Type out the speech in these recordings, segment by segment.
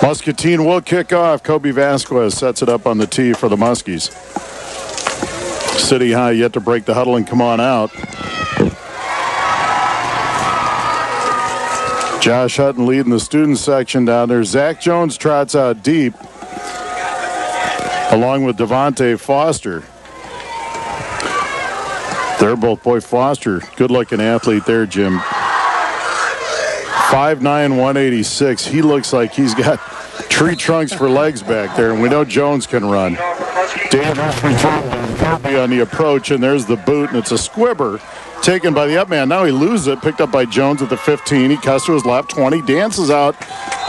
Muscatine will kick off. Kobe Vasquez sets it up on the tee for the Muskies. City High yet to break the huddle and come on out. Josh Hutton leading the student section down there. Zach Jones trots out deep along with Devontae Foster. They're both, boy, Foster, good-looking athlete there, Jim. 5'9", 186. He looks like he's got tree trunks for legs back there, and we know Jones can run. Dangerous return on the approach, and there's the boot, and it's a squibber taken by the up man. Now he loses it, picked up by Jones at the 15. He cuts to his left, 20, dances out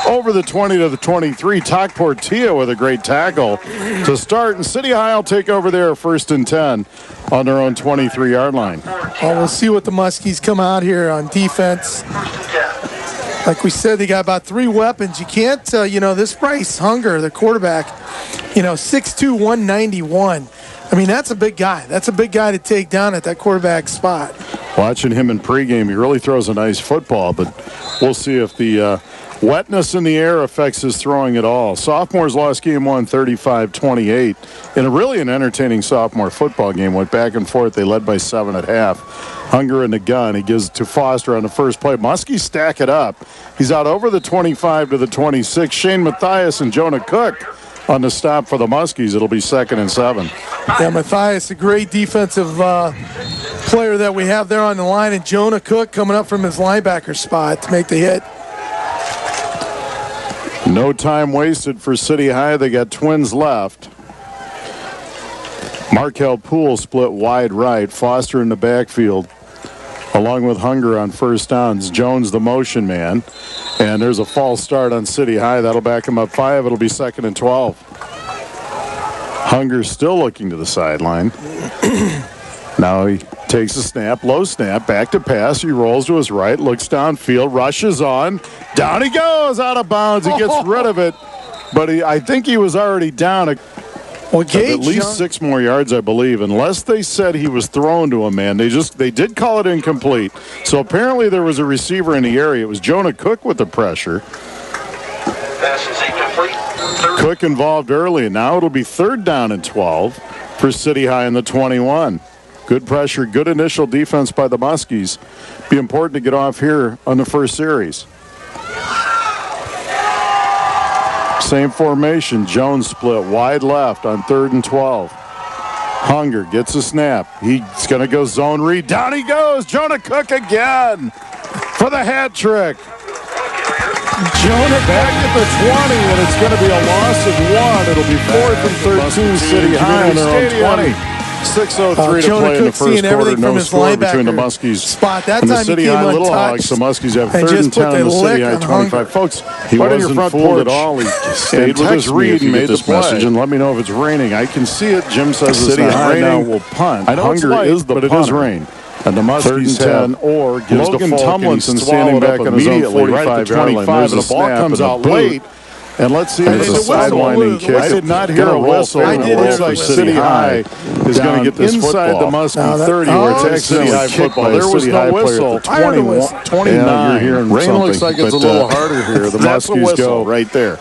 over the 20 to the 23. Talk Portilla with a great tackle to start, and City High will take over there 1st and 10 on their own 23-yard line. Well, we'll see what the Muskies come out here on defense. Like we said, they got about 3 weapons. You can't, this Bryce Hunger, the quarterback, 6'2", 191. I mean, that's a big guy. That's a big guy to take down at that quarterback spot. Watching him in pregame, he really throws a nice football, but we'll see if the wetness in the air affects his throwing at all. Sophomores lost game 1, 35-28. In an entertaining sophomore football game. Went back and forth. They led by 7 at half. Hunger in the gun. He gives it to Foster on the first play. Muskie stack it up. He's out over the 25 to the 26. Shane Matthias and Jonah Cook on the stop for the Muskies. It'll be 2nd and 7. Yeah, Matthias, a great defensive player that we have there on the line, and Jonah Cook coming up from his linebacker spot to make the hit. No time wasted for City High. They got twins left. Markel Poole split wide right. Foster in the backfield, along with Hunger on first downs. Jones the motion man. And there's a false start on City High. That'll back him up 5. It'll be 2nd and 12. Hunger still looking to the sideline. Now he takes a snap, low snap, back to pass. He rolls to his right, looks downfield, rushes on. Down he goes, out of bounds. He gets rid of it. But I think he was already down. Well, Gage, at least 6 more yards, I believe, unless they said he was thrown to a man. They did call it incomplete. So apparently there was a receiver in the area. It was Jonah Cook with the pressure. Cook involved early, and now it'll be 3rd down and 12 for City High in the 21. Good pressure, good initial defense by the Muskies. Be important to get off here on the first series. Same formation. Jones split wide left on 3rd and 12. Hunger gets a snap. He's going to go zone read. Down he goes. Jonah Cook again for the hat trick. Jonah back at the 20, and it's going to be a loss of 1. It'll be 4th and 13. City High on their own 20. 6:03 to play in the first quarter. No score between the Muskies spot. That and the time City he came High Little untouched. Hogs. The Muskies have 3rd and 10 on the City High 25. Folks, he wasn't fooled at all. He stayed with his read and made this message. And let me know if it's raining. I can see it. Jim says City High now will punt. I know Hunger is the punter. But it is rain. And the Muskies 10 or gives Logan Tomlinson standing back on his own 45-yard line. The ball comes out late. And let's see if it's a sidewinding kick. I did not hear a whistle. I did hear like City High is going to get this inside football. The Muskie 30 where it's actually City High football. There was no whistle. 29. You're hearing rain looks like it's a little harder here. The Muskies go right there.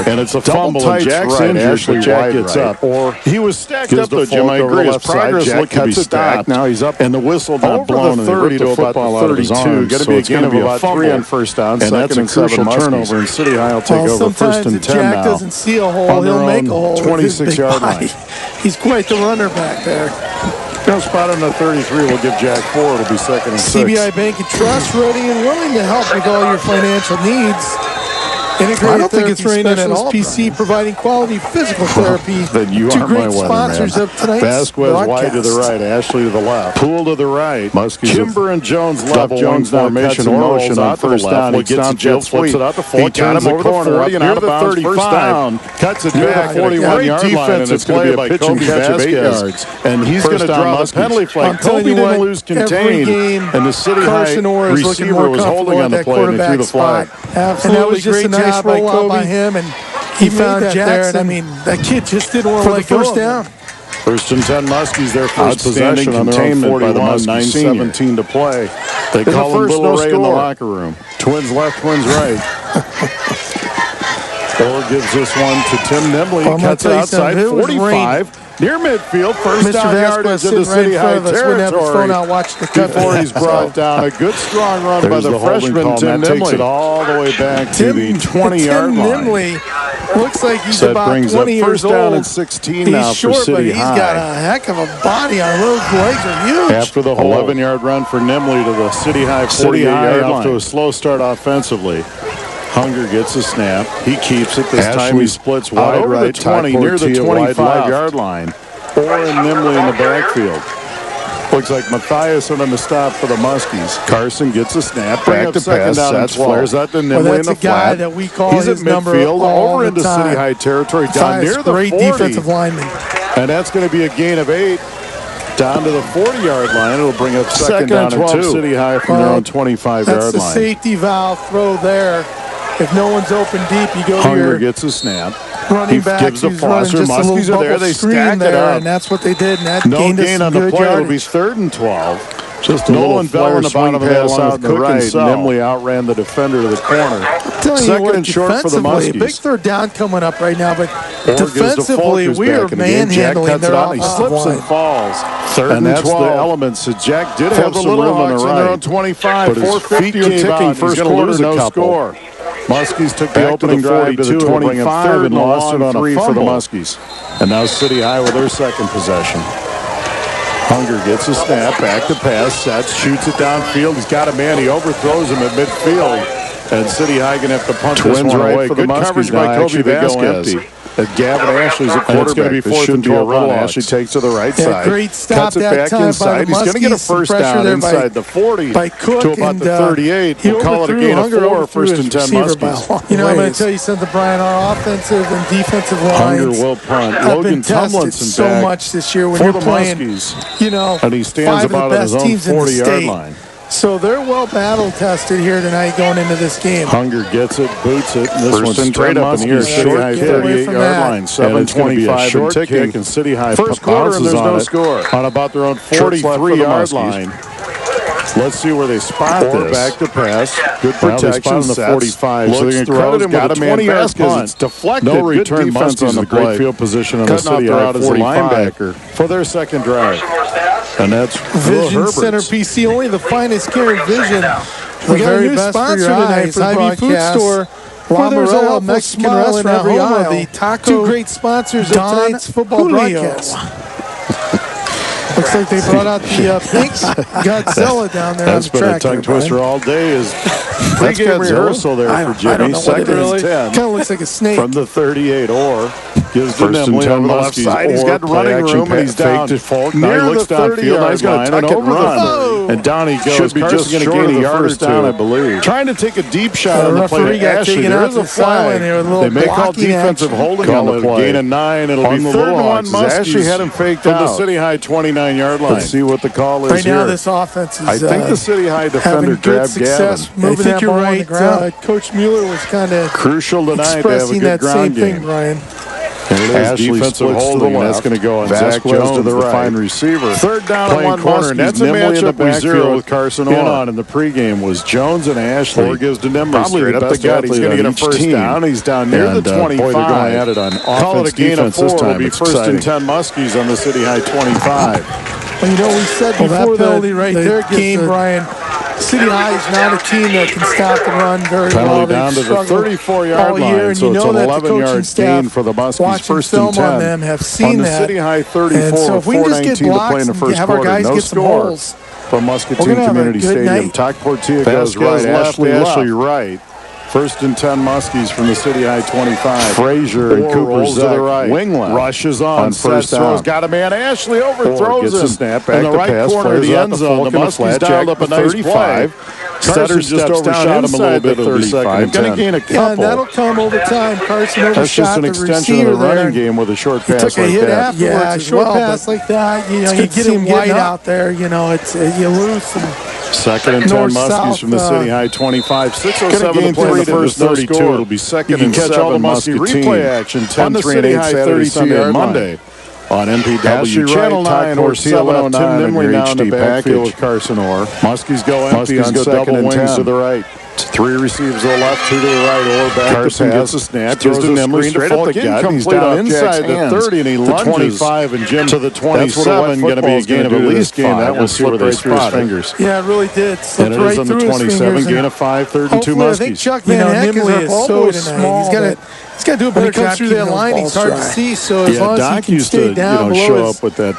And it's a fumble and Jack's injured. Jack gets up. Or he was stacked up though, Jim. I agree. His progress cuts it back. Now he's up. And the whistle not blown. And 30 to about 32. Going to be a gain of about 3 on first down. And that's a crucial turnover. And City High will take over first. And 10 Jack now. Doesn't see a hole, he'll make a hole. 26-yard line. He's quite the runner back there. No spot on the 33. We'll give Jack 4. It'll be 2nd and 6. CBI Bank and Trust, ready and willing to help with all your financial needs. Integrated I don't think it's raining at all. PC providing quality physical therapy. Then you Two are great my sponsors weatherman. of tonight's Vasquez broadcast. wide to the right, Ashley to the left. Poole to the right. Muskies Kimber and Jones left. Double Jones formation or motion on first down. He gets downfield, flips it out to 4. He turns the corner up near the 35. Cuts it back. 41-yard line, and it's going to be a pitch and catch of 8 yards. And he's going to draw the penalty flag. Kobe didn't lose contain, and the City High receiver was holding on the play and he threw the flag. And that was just a nice rollout by him, and he found Jackson. I mean, that kid just didn't want to let go. First down. 1st and 10 Muskies, their first possession on their own 41, 9:17 to play. They call him Little Ray in the locker room. Twins left, twins right. Orr gives this one to Tim Nimbley. Well, Cuts it outside, 45. Near midfield, first Mr. down yardage into City High territory. Before he's brought down. A good strong run by the freshman Tim Nimbley. Takes it all the way back to the 20-yard line. Tim Nimbley looks like he's about 20 years old. First down and 16 now for City High. City He's got a heck of a body on those legs are huge. After the 11-yard run for Nimbley to the City High 48-yard line. Off to a slow start offensively. Hunger gets a snap. He keeps it. This time he splits wide right, 20 near the 25-yard line. Orr and Nimbley in the backfield. Looks like Matthias on the stop for the Muskies. Carson gets a snap. Back to pass. Sets, flares out to Nimbley in the flat. That we call He's at midfield, over into City High territory, down near the 40. Great defensive lineman. And that's going to be a gain of 8. Down to the 40-yard line. It'll bring up second down and 2. City High from their own 25-yard line. That's the safety valve throw there. If no one's open deep, you go to Hunger gets a snap. Running back gives the Foster. Muskies are there. They stack it up. And that's what they did. And that no gain on the play. It'll be 3rd and 12. Just a little flare swing pass out the right. Nimbley outran the defender to the corner. Second and short for the Muskies. Big third down coming up right now, but defensively, we are manhandling their offensive line. He slips and falls. 3rd and 12. That's the elements. Jack did have some room on the right. They're on 25. 450 ticking first quarter, no score. Muskies took the opening drive to the 25 and lost it on 3 for the Muskies. And now City High with their second possession. Hunger gets a snap, back to pass, sets, shoots it downfield. He's got a man, he overthrows him at midfield. And City High going to have to punt this one away. For the Muskies coverage by Kobe Vasquez. Gavin Ashley's a quarterback. It's going to be 4th and 12. Ashley takes to the right side. Great stop. Cuts it back inside. He's going to get a first down inside the 40 to about the 38. We'll call it a gain of 4, 1st and 10 Muskies. You know, I'm going to tell you something, Brian. Our offensive and defensive lines Hunger will punt. Logan Tomlinson so much this year when you're playing, you know, and he stands about on his own 40-yard line. So they're well battle-tested here tonight going into this game. Hunger gets it, boots it, and this one's straight up in the air. City High 38-yard line, 7:25 and ticking. And City High first quarter, and there's no score. On about their own 43-yard line. Let's see where they spot this. Back to pass. Good protection on the 45. So they're going to credit him with a 20-yard punt. It's deflected. No return defense on the great field position on the City High 45 linebacker for their second drive. And that's Vision Center PC, only the finest care of vision. The very best sponsor tonight for the broadcast. Food store. Where there's a helpful Mexican restaurant, home of the taco. 2 great sponsors of tonight's football broadcast. Looks like they brought out the pink Godzilla down there on the track. That's been a tongue twister all day. Is pregame rehearsal there for Jimmy. Second and 10. Kind of looks like a snake. From the 38, Orr gives to Nimbley on the left side. He's got running room, and he's down near the 30-yard he's got a tuck and run. And down he goes. Should be just going to gain a yard or 2, I believe. Trying to take a deep shot on the play to Ashley. There is a flag. They may call defensive holding on the play. Gain of 9. It'll be 3rd and 1. Ashley had him faked out. From the City High 29-yard line. Let's see what the call is right here. Right now, this offense is I think the City High defender grabbed Gavin. Moving that ball on the ground. Coach Mueller was kind of crucial tonight to have a good ground game. Brian. And it is defensive holding, and that's going to go on Zach Jones to the right. Fine receiver. 3rd down and 1 corner, and that's a matchup we zero with Carson on in the pregame was Jones and Ashley. Orr gives to Nimbley straight up the gut. He's going to get a first down. He's down near the 25. Boy, they're going at it on offense, defense this time. It'll be 1st and 10 Muskies on the City High 25. Well, you know, we said before that right there game, Brian, City High is not a team that can stop the run very well. Down to the 34-yard line, so it's an 11-yard gain for the Muskies. 1st and 10 on them have seen on the City High 34. And so if we just get blocks and have our guys get some holes from Muscatine Community Stadium. Todd Portilla goes right, Ashley right. 1st and 10 Muskies from the City High 25. Frazier and Cooper to the right. Wing left. Rushes on first down. Got a man. Ashley overthrows him. Snap back in the right corner of the end zone. The Muskies dialed up a nice 35. Sutter just overshot him a little bit. 35. Going to gain a couple. And that'll come over time. Carson overshot. That's just an extension of the running game with a short pass like that. Yeah, short pass like that. You know, you get him wide out there. You know, it's you lose some. 2nd and 10 Muskies from the City High 25. 6:07 to play in the first 32. It'll be 2nd and 7 Muskie replay action. 10-3 and 8 Saturday, Sunday, and Monday. on MPW Channel 9 or 709 Tim Nimley now in the backfield with Carson Orr. Muskies go empty on second and 10 to the right. 3 receivers to the left, 2 to the right, or back. Carson gets a snap, throws to Nimley straight up the gut. He's down inside the 30, and he lunges 25, and Jim to the 27. Going to be a gain of at least 5. That will slip right through his fingers. Yeah, it really did. And it is on the 27, gain of 5, 3rd and 2 Muskies. I think Chuck Van Nimley is so small. He's got to do a better job through that line. He's hard to see, so as long as he can stay down below show up with that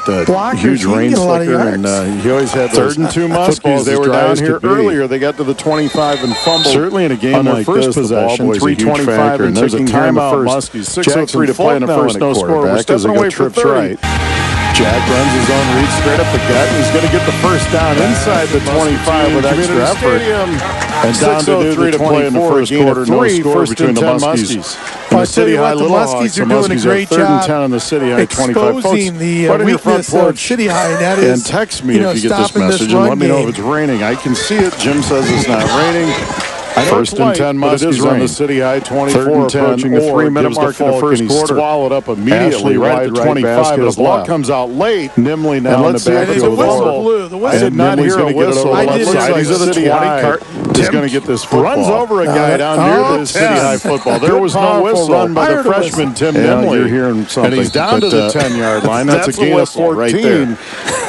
huge rain slicker, and he always had 3rd and 2 Muskies. They were down here earlier. They got to the 25 and fumbled. Certainly in a game like this, possession, 3:25, and there's a timeout. Muskies 6:03 to play in the first. No score. We're stepping away for trips. Jack runs his own read straight up the gut, and he's going to get the first down inside the 25 with extra effort. And down to 3 to play in the first quarter. No score between the Muskies. And the City High Little Muskies are doing a great job 3rd and 10 on the City High 25. Exposing the weakness of City High, and that is, and text me if you get this message and let me know if it's raining. I can see it. Jim says it's not raining. 1st and 10 Muskies on the City High 24, approaching the 3-minute mark in the first quarter. Swallowed up immediately right at the 25. His ball comes out late. Nimley now in the backfield. I did not hear a whistle. He's at the 20. He's going to get this football. Runs over a guy down near the City High football. There was no whistle run by the freshman Tim Nimley. You're hearing something. And he's down to the 10-yard line. That's a gain of 14 right there.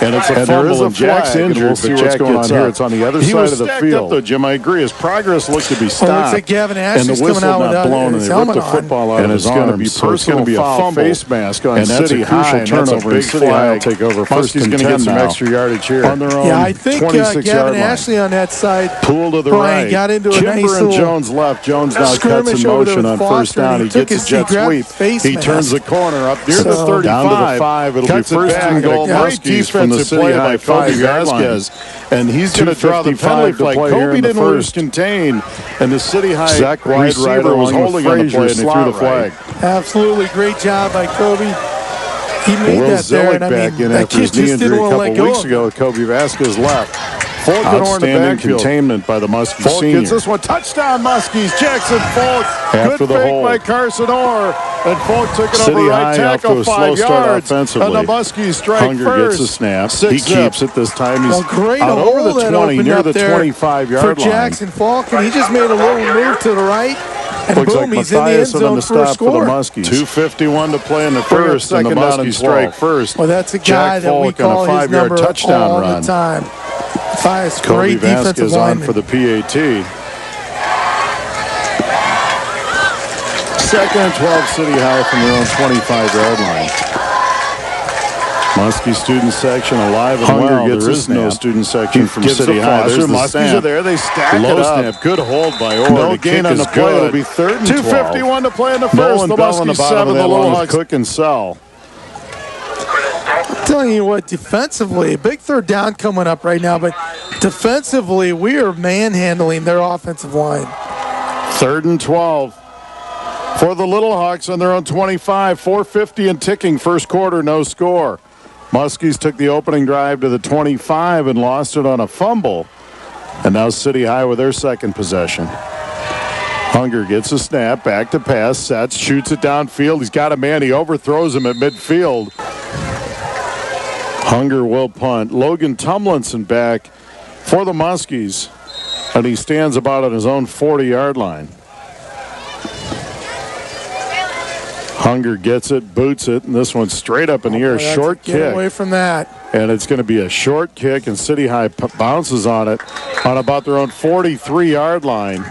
And it's a fumble, and Jack's injured. We'll see what's going on here. It's on the other side of the field. Though, Jim, I agree. His progress looks to be stopped. Looks like Gavin Ashley's and the whistle coming out not blown, and they ripped the football out of his arm. So it's going to be a foul face mask on City High, and that's a big flag. Will take over. Muskie's going to get some extra yardage here on their own. Yeah, I think Gavin Ashley on that side. Pool to the right. Got into a nice little Jones left. Jones now cuts in motion on first down. He gets a jet sweep. He turns the corner up near the 35. Down to the 5. It'll be first and goal. Muskies from the City High 5-yard line. And he's going to draw the penalty flag. Kobe didn't lose contain, and the City High wide receiver was holding on the play, and they threw the flag. Absolutely great job by Kobe. He made Will that there, and back in after his knee injury a couple weeks ago. Kobe Vasquez left. Outstanding containment by the Muskie senior. Gets this one. Touchdown, Muskies. Jackson Folk. Good fake by Carson Orr. And Folk took it over right tackle, 5 yards. And the Muskies strike first. Gets a snap. He keeps it this time. He's out over the 20, near the 25-yard line. For Jackson Folk, and he just made a little move to the right. And looks boom, like he's in the end zone for a score. 2:51 to play in the first, and the Muskies strike first. Well, that's a guy that we call his number touchdown all the time. Fias, great defensive lineman. On for the PAT. 2nd and 12, City High from their own 25-yard line. Muskie student section alive and well. There is no student section from City High. There's the Muskies are there. They stack it up. Snap. Good hold by Orr. No gain on the play. It'll be 3rd and 2:51 to play in the first. The Muskies 7, the Lowhawks Cook and Sell. I'm telling you what, defensively, a big 3rd down coming up right now, but defensively, we are manhandling their offensive line. 3rd and 12 for the Little Hawks on their own 25. 4:50 and ticking. First quarter, no score. Muskies took the opening drive to the 25 and lost it on a fumble. And now City High with their second possession. Hunger gets a snap, back to pass, sets, shoots it downfield. He's got a man. He overthrows him at midfield. Hunger will punt. Logan Tumlinson back for the Muskies, and he stands about on his own 40-yard line. Hunger gets it, boots it, and this one's straight up in the air. Short kick. Get away from that. And it's going to be a short kick, and City High bounces on it on about their own 43-yard line.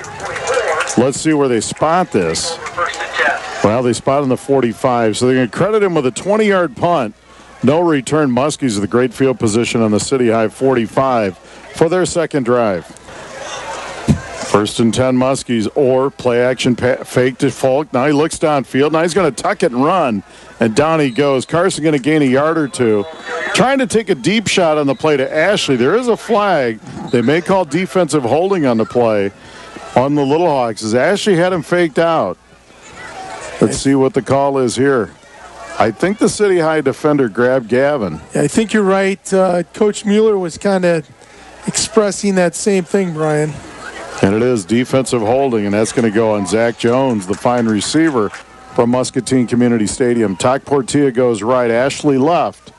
Let's see where they spot this. Well, they spot on the 45, so they're going to credit him with a 20-yard punt. No return. Muskies with a great field position on the City High 45 for their second drive. 1st and 10 Muskies, or play action fake to Folk. Now he looks downfield. Now he's going to tuck it and run, and down he goes. Carson going to gain a yard or two. Trying to take a deep shot on the play to Ashley. There is a flag. They may call defensive holding on the play on the Little Hawks as Ashley had him faked out. Let's see what the call is here. I think the City High defender grabbed Gavin. Yeah, I think you're right. Coach Mueller was kind of expressing that same thing, Brian. And it is defensive holding, and that's going to go on Zach Jones, the fine receiver from Muscatine Community Stadium. Toc Portilla goes right, Ashley left.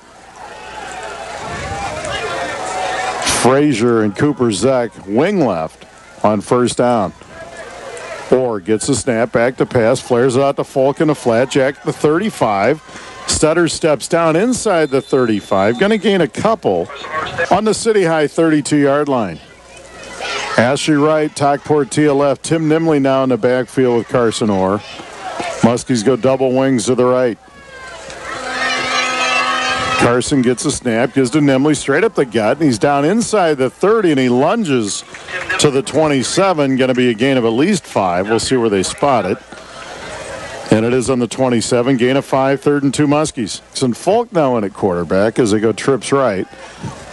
Frazier and Cooper Zek wing left on first down. Orr gets the snap, back to pass, flares it out to Falk in the flat, Jack the 35. Stutter steps down inside the 35, going to gain a couple on the City High 32-yard line. Ashley right, Toc Portilla left, Tim Nimley now in the backfield with Carson Orr. Muskies go double wings to the right. Carson gets a snap, gives to Nimley straight up the gut, and he's down inside the 30, and he lunges to the 27. Going to be a gain of at least 5. We'll see where they spot it. And it is on the 27. Gain of 5, 3rd and 2 Muskies. And Falk now in at quarterback as they go trips right.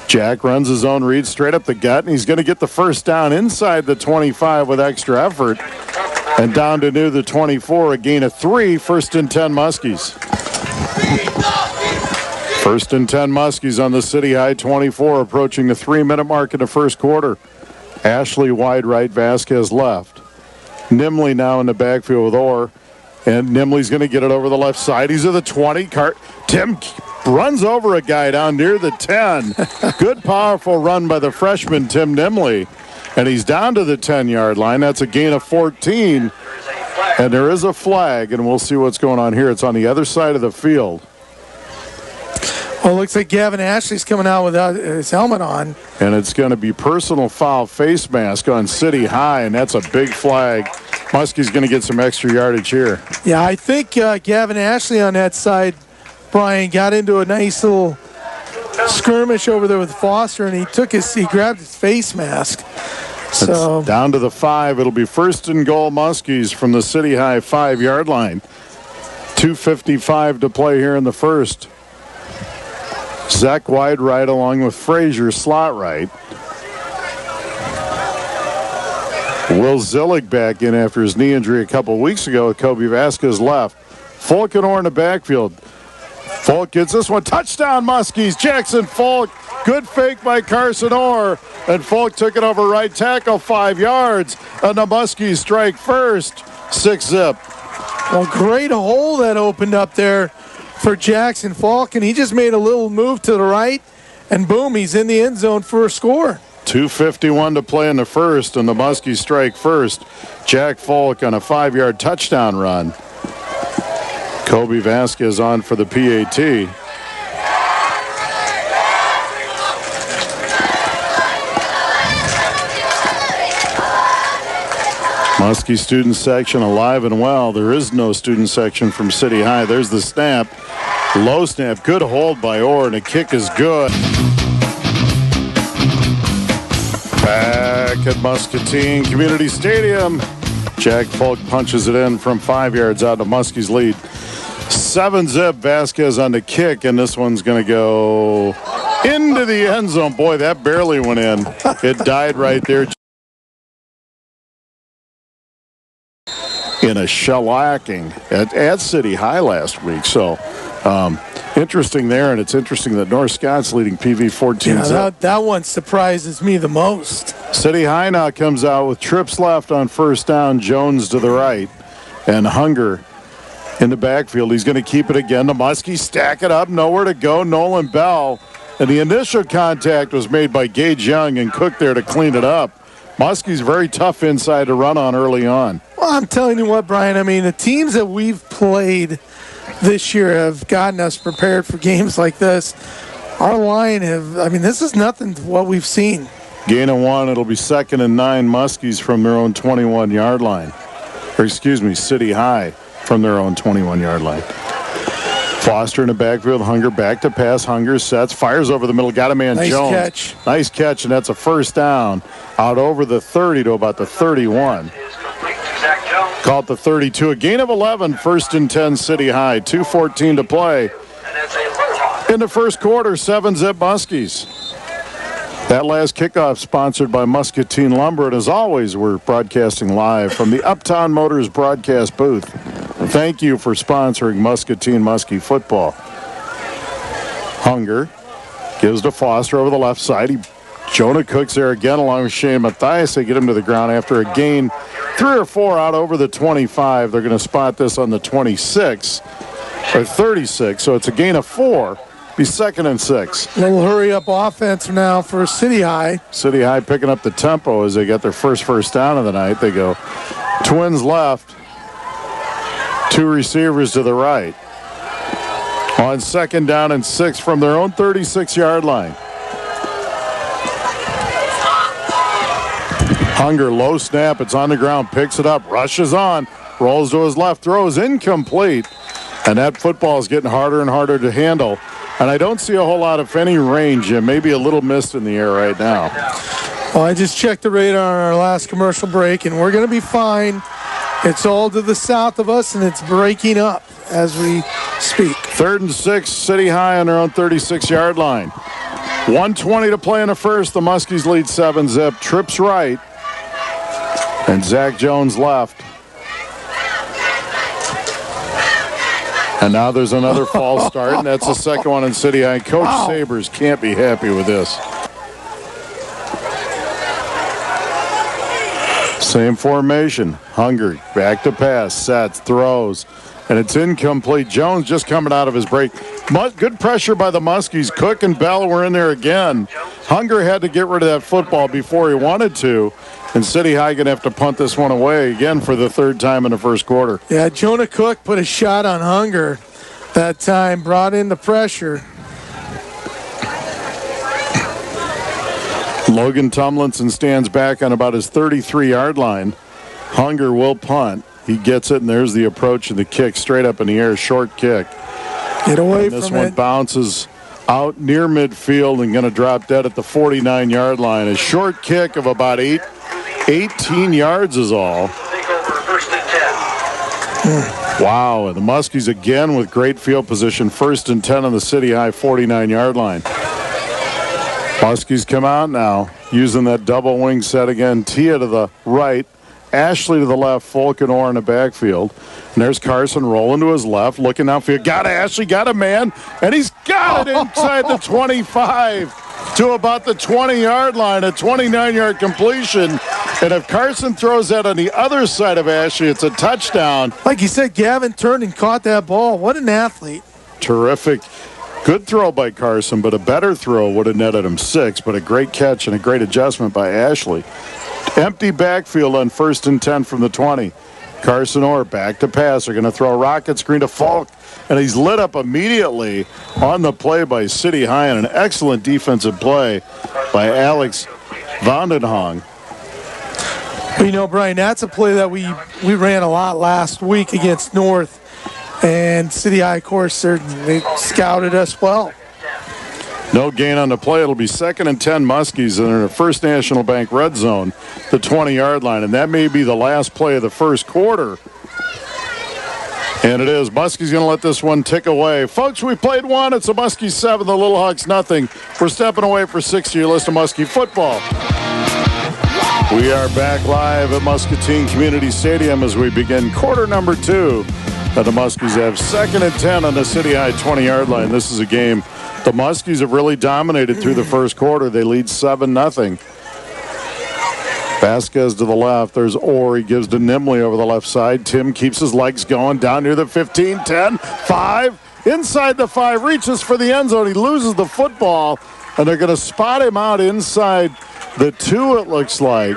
Jack runs his own read straight up the gut, and he's going to get the first down inside the 25 with extra effort. And down to near the 24, a gain of 3, 1st and 10 Muskies. 1st and 10 Muskies on the City High 24, approaching the 3-minute mark in the first quarter. Ashley wide right, Vasquez left. Nimley now in the backfield with Orr. And Nimley's going to get it over the left side. He's at the 20. Tim runs over a guy down near the 10. Good, powerful run by the freshman, Tim Nimley. And he's down to the 10-yard line. That's a gain of 14. And there is a flag, and we'll see what's going on here. It's on the other side of the field. Well, it looks like Gavin Ashley's coming out without his helmet on. And it's going to be personal foul face mask on City High, and that's a big flag. Muskie's going to get some extra yardage here. Yeah, I think Gavin Ashley on that side, Brian, got into a nice little skirmish over there with Foster, and he grabbed his face mask. So it's down to the 5. It'll be 1st and goal Muskies from the City High 5-yard line. 2:55 to play here in the first. Zach wide right along with Frazier slot right. Will Zillig back in after his knee injury a couple weeks ago with Kobe Vasquez left. Falk and Orr in the backfield. Falk gets this one. Touchdown Muskies. Jackson Falk. Good fake by Carson Orr. And Falk took it over right tackle 5 yards. And the Muskies strike first. 6-zip. Well, great hole that opened up there for Jackson Falk, and he just made a little move to the right, and boom, he's in the end zone for a score. 2:51 to play in the first, and the Muskies strike first. Jack Falk on a 5-yard touchdown run. Kobe Vasquez on for the PAT. Muskie student section alive and well. There is no student section from City High. There's the snap. Low snap. Good hold by Orr, and the kick is good. Back at Muscatine Community Stadium. Jack Falk punches it in from 5 yards out to Muskie's lead. 7-zip. Vasquez on the kick, and this one's going to go into the end zone. Boy, that barely went in. It died right there. In a shellacking at City High last week. So interesting there, and it's interesting that North Scott's leading PV 14. Yeah, that one surprises me the most. City High now comes out with trips left on first down, Jones to the right, and Hunger in the backfield. He's going to keep it again. The Muskies stack it up, nowhere to go. Nolan Bell, and the initial contact was made by Gage Young, and Cook there to clean it up. Muskie's very tough inside to run on early on. Well, I'm telling you what, Brian, I mean, the teams that we've played this year have gotten us prepared for games like this. Our line this is nothing to what we've seen. Gain of 1, it'll be 2nd and 9 Muskies from their own 21-yard line. Or City High from their own 21-yard line. Foster in the backfield, Hunger back to pass. Hunger sets, fires over the middle, got a man, nice Jones. Catch. Nice catch, and that's a first down out over the 30 to about the 31. Call it the 32. A gain of 11, 1st and 10 City High. 2:14 to play. In the first quarter, 7-zip Muskies. That last kickoff sponsored by Muscatine Lumber, and as always, we're broadcasting live from the Uptown Motors broadcast booth. Thank you for sponsoring Muscatine Muskie football. Hunger gives to Foster over the left side. He Jonah Cook's there again along with Shane Mathias. They get him to the ground after a gain 3 or 4 out over the 25. They're going to spot this on the 26 or 36, so it's a gain of 4. Be 2nd and 6. A little hurry-up offense now for City High. City High picking up the tempo as they get their first down of the night. They go twins left, 2 receivers to the right. On 2nd down and 6 from their own 36-yard line. Hunger, low snap. It's on the ground. Picks it up. Rushes on. Rolls to his left. Throws incomplete. And that football is getting harder and harder to handle. And I don't see a whole lot of any range. Maybe a little mist in the air right now. Well, I just checked the radar on our last commercial break, and we're going to be fine. It's all to the south of us, and it's breaking up as we speak. 3rd and 6, City High on their own 36-yard line. 1:20 to play in the first. The Muskies lead 7-zip. Trips right. And Zach Jones left. And now there's another false start, and that's the second one in City High. Coach Sabers can't be happy with this. Same formation. Hunger, back to pass, sets, throws, and it's incomplete. Jones just coming out of his break. Good pressure by the Muskies. Cook and Bell were in there again. Hunger had to get rid of that football before he wanted to. And City High going to have to punt this one away again for the 3rd time in the first quarter. Yeah, Jonah Cook put a shot on Hunger that time, brought in the pressure. Logan Tomlinson stands back on about his 33-yard line. Hunger will punt. He gets it, and there's the approach and the kick straight up in the air, short kick. Get away from it. This one bounces out near midfield and going to drop dead at the 49-yard line. A short kick of about 18 yards is all. Wow, and the Muskies again with great field position. 1st and 10 on the City High 49-yard line. Muskies come out now using that double wing set again. Tia to the right, Ashley to the left, Folk and Orr in the backfield. And there's Carson rolling to his left, looking outfield. Got Ashley, got a man, and he's got it inside the 25 to about the 20-yard line, a 29-yard completion. And if Carson throws that on the other side of Ashley, it's a touchdown. Like you said, Gavin turned and caught that ball. What an athlete. Terrific. Good throw by Carson, but a better throw would have netted him 6. But a great catch and a great adjustment by Ashley. Empty backfield on 1st and 10 from the 20. Carson Orr back to pass. They're going to throw a rocket screen to Falk, and he's lit up immediately on the play by City High, and an excellent defensive play by Alex Vandenhong. You know, Brian, that's a play that we ran a lot last week against North, and City High, of course, they scouted us well. No gain on the play. It'll be 2nd and 10 Muskies, and they're in the First National Bank red zone, the 20-yard line, and that may be the last play of the first quarter. And it is. Muskie's going to let this one tick away. Folks, we played one. It's the Muskies 7, the Little Hawks nothing. We're stepping away for 60. You're listening to Muskie Football. We are back live at Muscatine Community Stadium as we begin quarter number 2. And the Muskies have 2nd and 10 on the City High 20-yard line. This is a game the Muskies have really dominated through the first quarter. They lead 7-0. Vasquez to the left. There's Orr. He gives to Nimley over the left side. Tim keeps his legs going down near the 15, 10, 5. Inside the 5. Reaches for the end zone. He loses the football. And they're going to spot him out inside the 2, it looks like.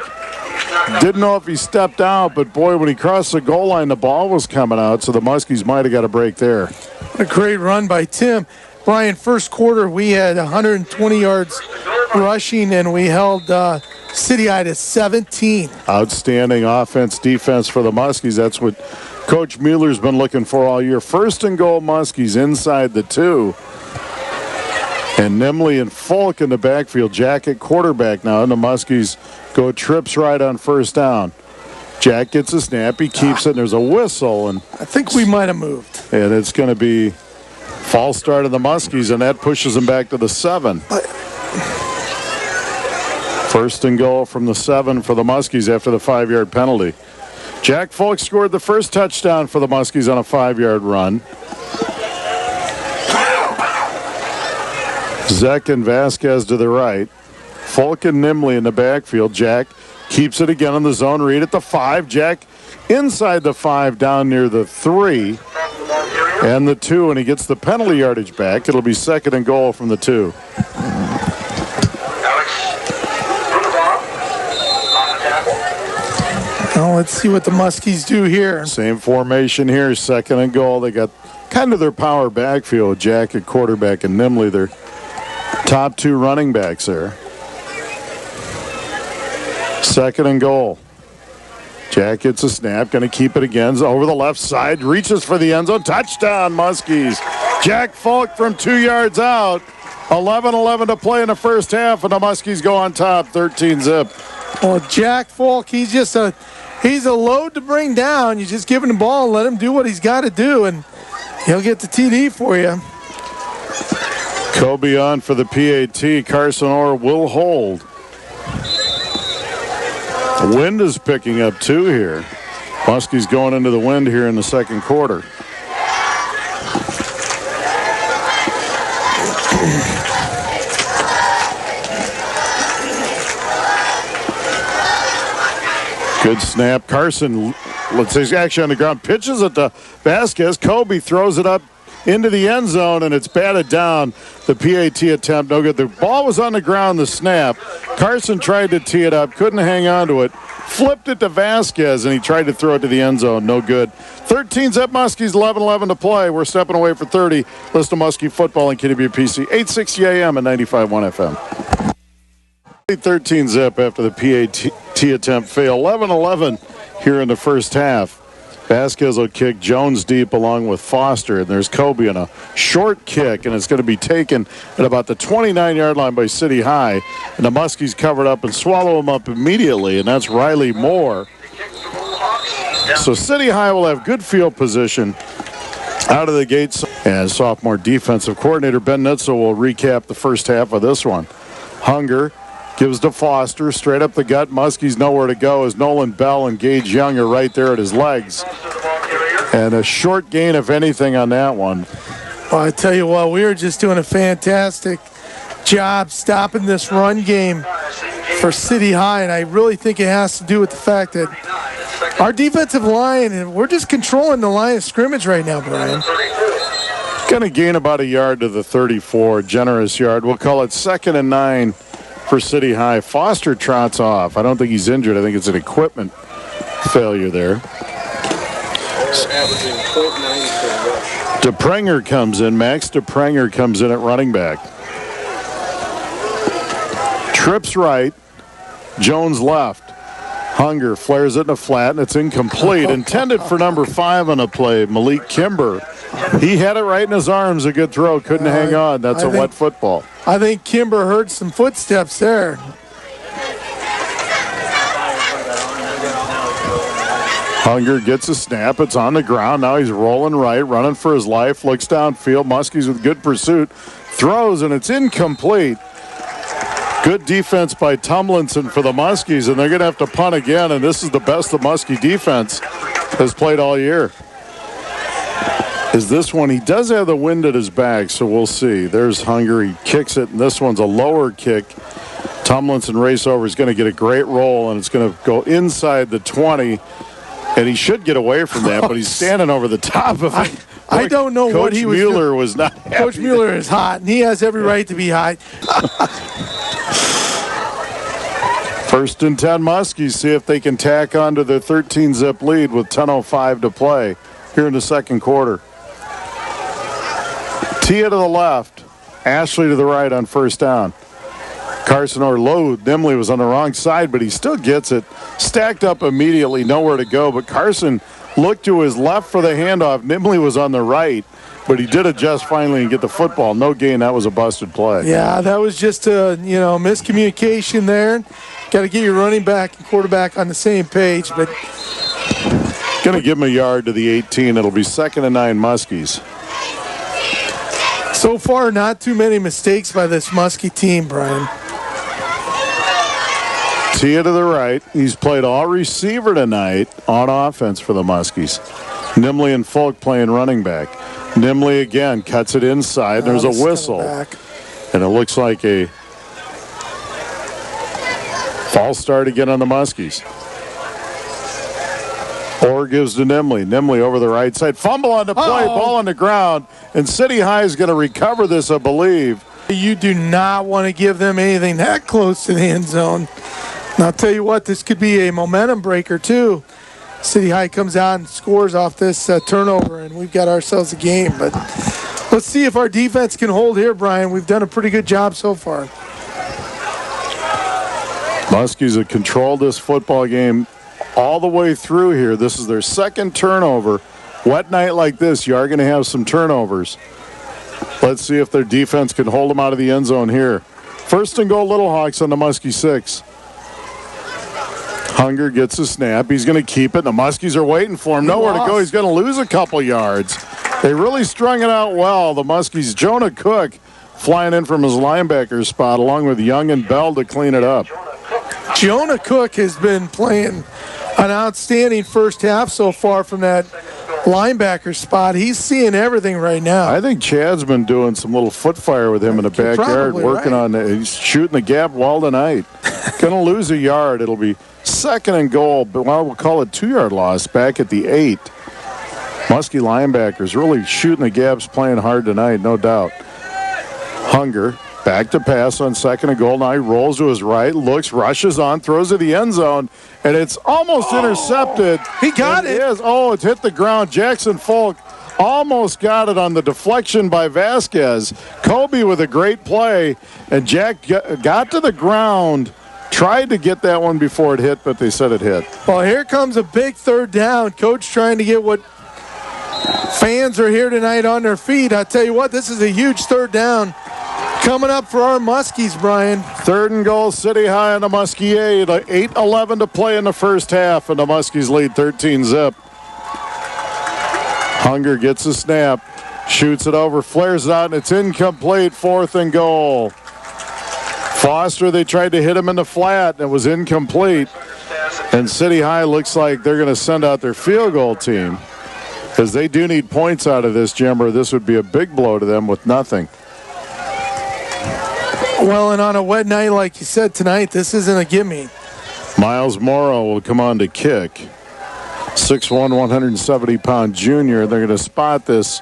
Didn't know if he stepped out, but boy, when he crossed the goal line, the ball was coming out. So the Muskies might have got a break there. A great run by Tim. Brian, first quarter, we had 120 yards rushing, and we held City High to 17. Outstanding offense, defense for the Muskies. That's what Coach Mueller's been looking for all year. 1st and goal Muskies inside the 2. And Nimley and Folk in the backfield. Jack at quarterback now, and the Muskies go trips right on 1st down. Jack gets a snap. He keeps it, and there's a whistle. And I think we might have moved. And it's going to be false start of the Muskies, and that pushes them back to the 7. 1st and goal from the 7 for the Muskies after the 5-yard penalty. Jack Folk scored the first touchdown for the Muskies on a 5-yard run. Zek and Vasquez to the right. Folk and Nimley in the backfield. Jack keeps it again on the zone read at the 5. Jack inside the 5 down near the 3 and the 2, and he gets the penalty yardage back. It'll be 2nd and goal from the 2. Well, let's see what the Muskies do here. Same formation here, 2nd and goal. They got kind of their power backfield. Jack at quarterback and Nimley, their top 2 running backs there. 2nd and goal. Jack gets a snap, going to keep it again. Over the left side, reaches for the end zone. Touchdown, Muskies. Jack Folk from 2 yards out. 11-11 to play in the first half, and the Muskies go on top, 13-zip. Well, Jack Folk, he's a load to bring down. You just give him the ball and let him do what he's got to do, and he'll get the TD for you. Kobe on for the PAT. Carson Orr will hold. The wind is picking up too here. Muskie's going into the wind here in the second quarter. Good snap. Carson, let's say he's actually on the ground, pitches it to Vasquez. Kobe throws it up into the end zone, and it's batted down. The PAT attempt, no good. The ball was on the ground, the snap. Carson tried to tee it up, couldn't hang on to it. Flipped it to Vasquez, and he tried to throw it to the end zone. No good. 13-zip Muskies, 11-11 to play. We're stepping away for 30. Listen to Muskie football and KWPC, 860 AM and 95.1 FM. 13-zip after the PAT attempt fail. 11-11 here in the first half. Vasquez will kick Jones deep along with Foster, and there's Kobe on a short kick, and it's going to be taken at about the 29-yard line by City High, and the Muskies covered up and swallow him up immediately, and that's Riley Moore. So City High will have good field position out of the gates, and sophomore defensive coordinator Ben Nitzel will recap the first half of this one. Hunger gives to Foster, straight up the gut. Muskie's nowhere to go as Nolan Bell and Gage Young are right there at his legs. And a short gain, if anything, on that one. Well, I tell you what, we are just doing a fantastic job stopping this run game for City High, and I really think it has to do with the fact that our defensive line, and we're just controlling the line of scrimmage right now, Brian. Going to gain about a yard to the 34, generous yard. We'll call it 2nd and 9 for City High. Foster trots off. I don't think he's injured. I think it's an equipment failure there. DePrenger comes in. Max DePrenger comes in at running back. Trips right. Jones left. Hunger flares it in a flat, and it's incomplete. Intended for number 5 on a play, Malik Kimber. He had it right in his arms. A good throw. Couldn't hang on. That's a wet football. I think Kimber heard some footsteps there. Hunger gets a snap. It's on the ground. Now he's rolling right, running for his life. Looks downfield. Muskies with good pursuit. Throws, and it's incomplete. Good defense by Tumlinson for the Muskies, and they're going to have to punt again, and this is the best the Muskie defense has played all year. Is this one? He does have the wind at his back, so we'll see. There's Hunger. He kicks it, and this one's a lower kick. Tumlinson race over is going to get a great roll, and it's going to go inside the 20, and he should get away from that, but he's standing over the top of it. I don't know Coach what he was doing. Mueller was not happy. Coach Mueller is hot, and he has every right to be hot. 1st and 10 Muskies. See if they can tack on to their 13-zip lead with 10:05 to play here in the second quarter. Tia to the left. Ashley to the right on first down. Carson Orlow, Nimley was on the wrong side, but he still gets it. Stacked up immediately, nowhere to go. But Carson looked to his left for the handoff. Nimley was on the right, but he did adjust finally and get the football. No gain. That was a busted play. Yeah, that was just a miscommunication there. Got to get your running back and quarterback on the same page, but going to give him a yard to the 18. It'll be 2nd and 9 Muskies. So far, not too many mistakes by this Muskie team, Brian. Tia to the right. He's played all receiver tonight on offense for the Muskies. Nimley and Folk playing running back. Nimley again cuts it inside. There's a whistle. And it looks like a False start again on the Muskies. Orr gives to Nimley. Nimley over the right side. Fumble on the play, ball on the ground. And City High is going to recover this, I believe. You do not want to give them anything that close to the end zone. And I'll tell you what, this could be a momentum breaker, too. City High comes out and scores off this turnover, and we've got ourselves a game. But let's see if our defense can hold here, Brian. We've done a pretty good job so far. Muskies have controlled this football game all the way through here. This is their second turnover. Wet night like this, you are going to have some turnovers. Let's see if their defense can hold them out of the end zone here. First and goal, Little Hawks on the Muskie 6. Hunger gets a snap. He's going to keep it. The Muskies are waiting for him. Nowhere to go. He's going to lose a couple yards. They really strung it out well. The Muskies, Jonah Cook flying in from his linebacker spot along with Young and Bell to clean it up. Jonah Cook has been playing an outstanding first half so far from that linebacker spot. He's seeing everything right now. I think Chad's been doing some little foot fire with him in the backyard, working on it. He's shooting the gap well tonight. Going to lose a yard. It'll be second and goal, but we'll call it 2-yard loss back at the 8. Muskie linebackers really shooting the gaps, playing hard tonight, no doubt. Hunger. Back to pass on second and goal. Now he rolls to his right, looks, rushes on, throws to the end zone, and it's almost intercepted. He got it. It's hit the ground. Jackson Folk almost got it on the deflection by Vasquez. Kobe with a great play, and Jack got to the ground, tried to get that one before it hit, but they said it hit. Well, here comes a big third down. Coach trying to get what fans are here tonight on their feet. I tell you what, this is a huge third down coming up for our Muskies, Brian. Third and goal, City High on the Muskie 8. 8:11 to play in the first half, and the Muskies lead 13-zip. Hunger gets a snap, shoots it over, flares it out, and it's incomplete. Fourth and goal. Foster, they tried to hit him in the flat, and it was incomplete. And City High looks like they're going to send out their field goal team, because they do need points out of this, Jimmer. This would be a big blow to them with nothing. Well, and on a wet night, like you said tonight, this isn't a gimme. Miles Morrow will come on to kick. 6'1", 170-pound junior. They're going to spot this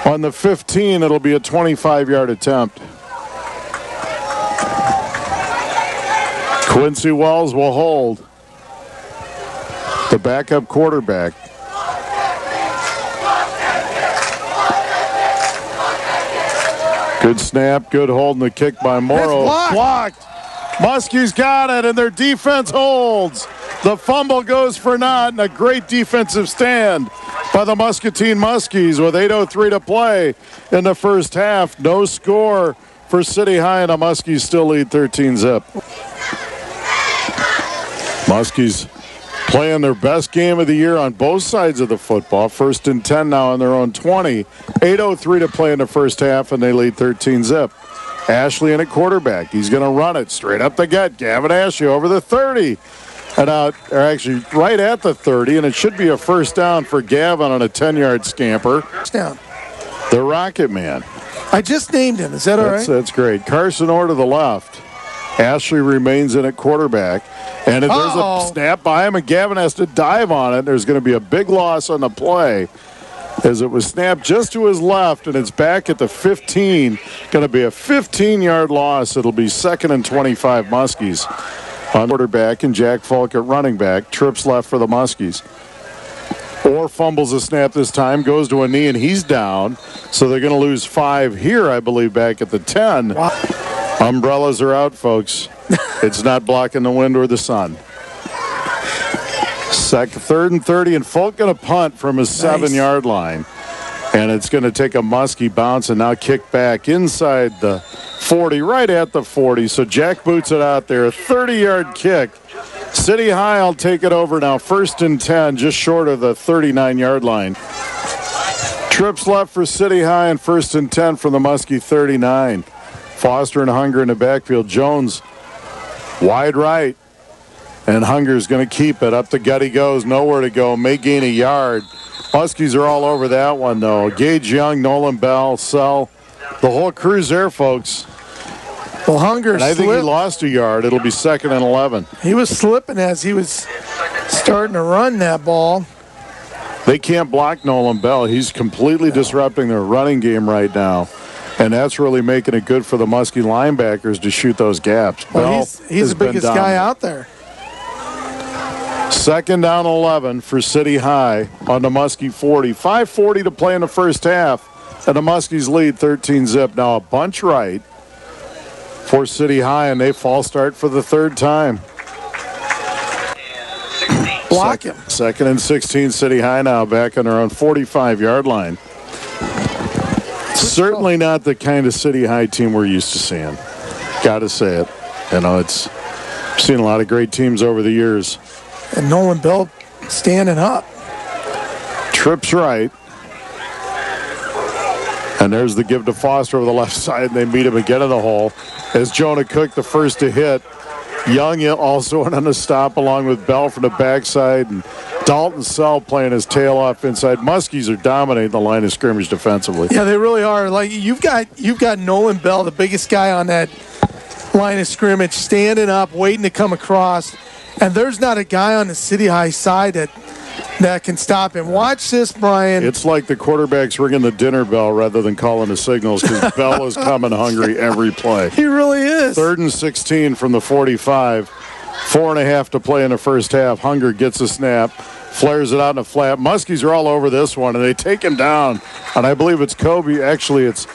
on the 15. It'll be a 25-yard attempt. Quincy Wells will hold. The backup quarterback. Good snap, good hold, and the kick by Morrow. Blocked. Muskie's got it, and their defense holds. The fumble goes for naught, and a great defensive stand by the Muscatine Muskies with 8:03 to play in the first half. No score for City High, and the Muskies still lead 13-zip. Muskies playing their best game of the year on both sides of the football. First and 10 now on their own 20. 8:03 to play in the first half, and they lead 13-zip. Ashley in at quarterback. He's going to run it straight up the gut. Gavin Ashley over the 30. And out, or actually right at the 30, and it should be a first down for Gavin on a 10-yard scamper. Down. The Rocket Man. I just named him. Is that all right? That's great. Carson Orr to the left. Ashley remains in at quarterback. And if there's a snap by him and Gavin has to dive on it, there's going to be a big loss on the play as it was snapped just to his left, and it's back at the 15. Going to be a 15-yard loss. It'll be second and 25 Muskies on quarterback, and Jack Falk at running back. Trips left for the Muskies. Orr fumbles a snap this time, goes to a knee, and he's down. So they're going to lose 5 here, I believe, back at the 10. Wow. Umbrellas are out, folks. It's not blocking the wind or the sun. Third and 30, and Folk going to punt from his 7-yard line. And it's going to take a Muskie bounce and now kick back inside the 40, right at the 40. So Jack boots it out there. A 30-yard kick. City High will take it over now. First and 10, just short of the 39-yard line. Trips left for City High, and first and 10 from the Muskie 39. Foster and Hunger in the backfield. Jones wide right. And Hunger's going to keep it. Up the gut he goes. Nowhere to go. May gain a yard. Muskies are all over that one, though. Gage Young, Nolan Bell, Sell. The whole crew's there, folks. Well, Hunger and I think he lost a yard. It'll be 2nd and 11. He was slipping as he was starting to run that ball. They can't block Nolan Bell. He's completely disrupting their running game right now. And that's really making it good for the Muskie linebackers to shoot those gaps. Well, he's the biggest guy out there. 2nd down 11 for City High on the Muskie 40. 5:40 to play in the first half. And the Muskies lead 13-zip. Now a bunch right for City High, and they false start for the 3rd time. Block him. 2nd and 16, City High now back on their own 45-yard line. Certainly not the kind of City High team we're used to seeing. Got to say it. You know, I've seen a lot of great teams over the years. And Nolan Bell standing up. Trips right. And there's the give to Foster over the left side, and they meet him again in the hole. As Jonah Cook, the first to hit. Young also on the stop along with Bell from the backside. And Dalton Sell playing his tail off inside. Muskies are dominating the line of scrimmage defensively. Yeah, they really are. Like you've got Nolan Bell, the biggest guy on that line of scrimmage, standing up, waiting to come across. And there's not a guy on the City High side that can stop him. Watch this, Brian. It's like the quarterback's ringing the dinner bell rather than calling the signals because Bell is coming hungry every play. He really is. 3rd and 16 from the 45. 4.5 to play in the first half. Hunger gets a snap, flares it out in a flat. Muskies are all over this one, and they take him down. And I believe it's Kobe. Actually, it's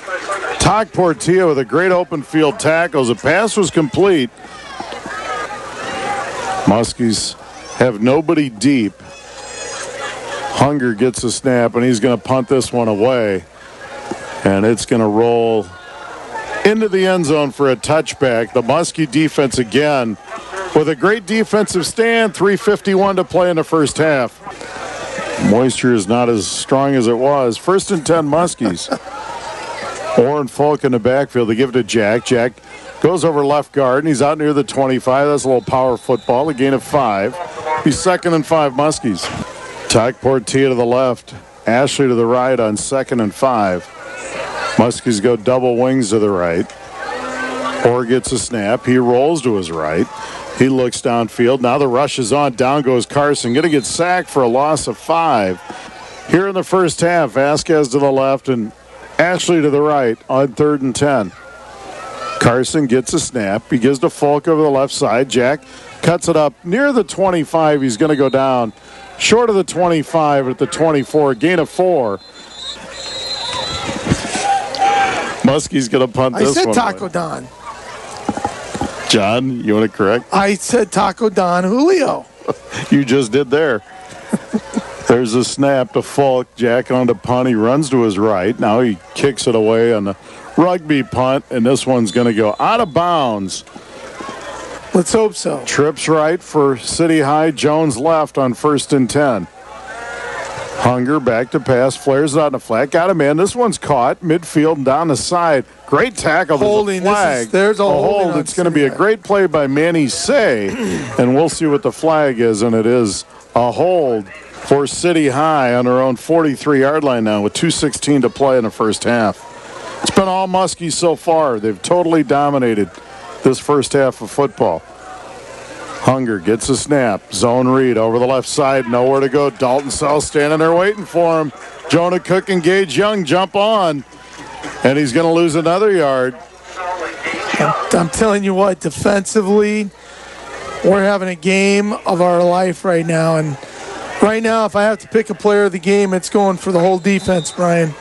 Tak Portilla with a great open field tackle. The pass was complete. Muskies have nobody deep. Hunger gets a snap, and he's going to punt this one away. And it's going to roll into the end zone for a touchback. The Muskie defense again with a great defensive stand. 3:51 to play in the first half. Moisture is not as strong as it was. 1st and 10 Muskies. Orrin Folk in the backfield. They give it to Jack. Jack goes over left guard, and he's out near the 25. That's a little power football, a gain of 5. He's 2nd and 5 Muskies. Tak Portilla to the left, Ashley to the right on 2nd and 5. Muskies go double wings to the right. Orr gets a snap. He rolls to his right. He looks downfield. Now the rush is on. Down goes Carson. Going to get sacked for a loss of 5. Here in the first half, Vasquez to the left and Ashley to the right on 3rd and 10. Carson gets a snap. He gives to Folk over the left side. Jack cuts it up near the 25. He's going to go down short of the 25 at the 24. Gain of 4. Muskie's going to punt this one. I said Taco Don. John, you want to correct? I said Taco Don Julio. You just did there. There's a snap to Folk. Jack on to punt. He runs to his right. Now he kicks it away on the rugby punt, and this one's going to go out of bounds. Let's hope so. Trips right for City High. Jones left on 1st and 10. Hunger back to pass. Flares it out in the flat. Got him in. This one's caught midfield and down the side. Great tackle. Holding. There's a hold. It's going to be a great play by Manny Say, and we'll see what the flag is, and it is a hold for City High on their own 43-yard line now with 2:16 to play in the first half. It's been all Muskies so far. They've totally dominated this first half of football. Hunger gets a snap. Zone read over the left side. Nowhere to go. Dalton South standing there waiting for him. Jonah Cook and Gage Young jump on. And he's going to lose another yard. I'm telling you what, defensively, we're having a game of our life right now. And right now, if I have to pick a player of the game, it's going for the whole defense, Brian.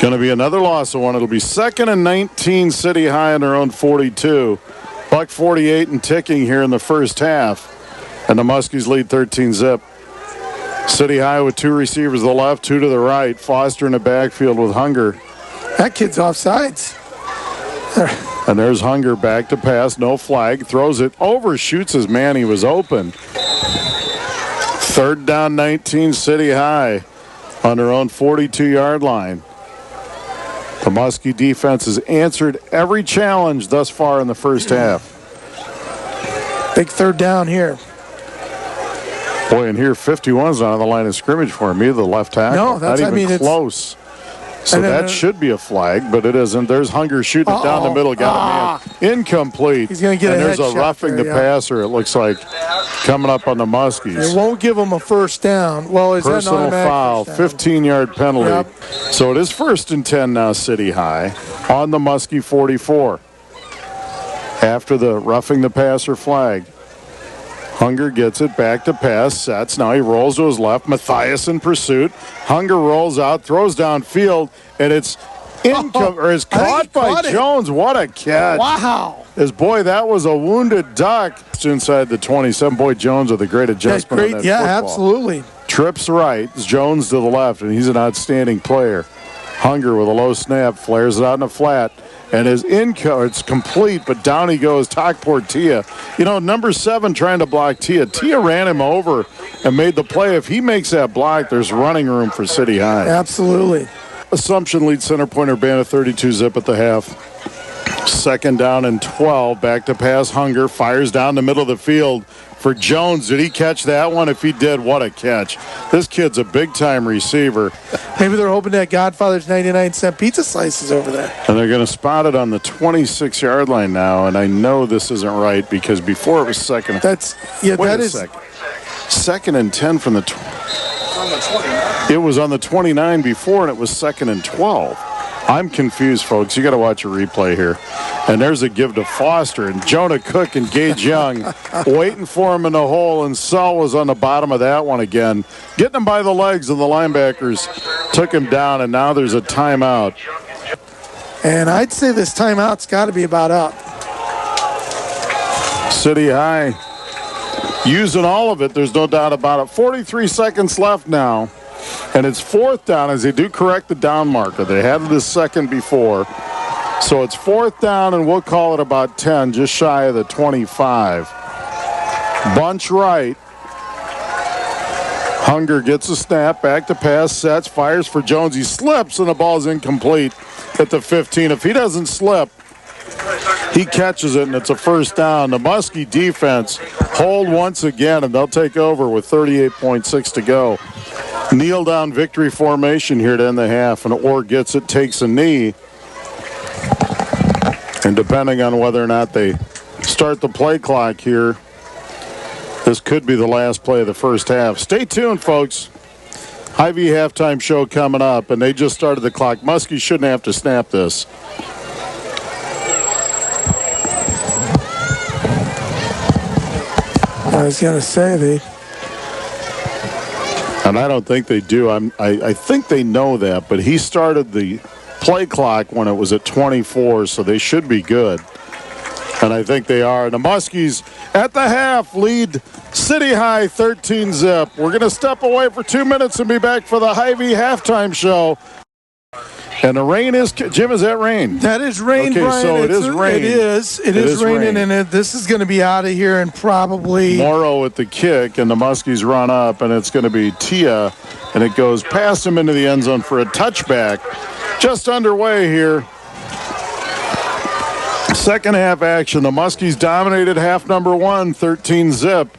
Going to be another loss of one. It'll be 2nd and 19 City High on their own 42. Buck 48 and ticking here in the first half. And the Muskies lead 13-zip. City High with 2 receivers to the left, 2 to the right. Foster in the backfield with Hunger. That kid's offsides. And there's Hunger back to pass. No flag. Throws it. Overshoots his man. He was open. 3rd down 19 City High on their own 42-yard line. The Muskie defense has answered every challenge thus far in the first half. Big 3rd down here. Boy, and here 51's not on the line of scrimmage for me, the left tackle. No, that's, not even close. So that should be a flag, but it isn't. There's Hunger shooting it down the middle. Got a man incomplete. He's going to get and a there's a roughing the there, passer, it looks like, coming up on the Muskies. It won't give him a first down. Well, is personal that an foul, 15-yard penalty. Yep. So it is 1st and 10 now, City High, on the Muskie 44. After the roughing the passer flag. Hunger gets it back to pass, sets. Now he rolls to his left. Matthias in pursuit. Hunger rolls out, throws downfield, and it's caught by Jones. What a catch. Wow. Boy, that was a wounded duck. It's inside the 27. Boy, Jones with a great adjustment on that football. Absolutely. Trips right, Jones to the left, and he's an outstanding player. Hunger with a low snap, flares it out in a flat. And it's complete, but down he goes. Takport Tia. Number 7 trying to block Tia. Tia ran him over and made the play. If he makes that block, there's running room for City High. Absolutely. Assumption leads center point Urbana 32 zip at the half. 2nd down and 12. Back to pass. Hunger fires down the middle of the field for Jones. Did he catch that one? If he did, what a catch. This kid's a big-time receiver. Maybe they're hoping that Godfather's 99-cent pizza slices over there. And they're going to spot it on the 26-yard line now, and I know this isn't right because before it was second. Wait a second. 2nd and 10 from the 20. It was on the 29 before, and it was 2nd and 12. I'm confused, folks. You got to watch a replay here. And there's a give to Foster, and Jonah Cook and Gage Young waiting for him in the hole, and Saul was on the bottom of that one again. Getting him by the legs, and the linebackers took him down, and now there's a timeout. And I'd say this timeout's got to be about up. City High using all of it. There's no doubt about it. 43 seconds left now. And it's 4th down as they do correct the down marker. They had the 2nd before. So it's 4th down, and we'll call it about 10, just shy of the 25. Bunch right. Hunger gets a snap, back to pass, sets, fires for Jones. He slips, and the ball's incomplete at the 15. If he doesn't slip, he catches it, and it's a 1st down. The Muskie defense hold once again, and they'll take over with 38.6 to go. Kneel down victory formation here to end the half, and Orr gets it, takes a knee. And depending on whether or not they start the play clock here, this could be the last play of the first half. Stay tuned, folks. Hy-Vee halftime show coming up, and they just started the clock. Muskie shouldn't have to snap this. I was going to say And I don't think they do. I think they know that, but he started the play clock when it was at 24, so they should be good. And I think they are. The Muskies at the half lead City High 13-zip. We're going to step away for 2 minutes and be back for the Hy-Vee halftime show. And the rain is, Jim, is that rain? That is rain, okay, Brian. So it is rain. It is raining, and this is going to be out of here in probably... Morrow at the kick, and the Muskies run up, and it's going to be Tia, and it goes past him into the end zone for a touchback. Just underway here. Second half action. The Muskies dominated half number 1, 13-zip.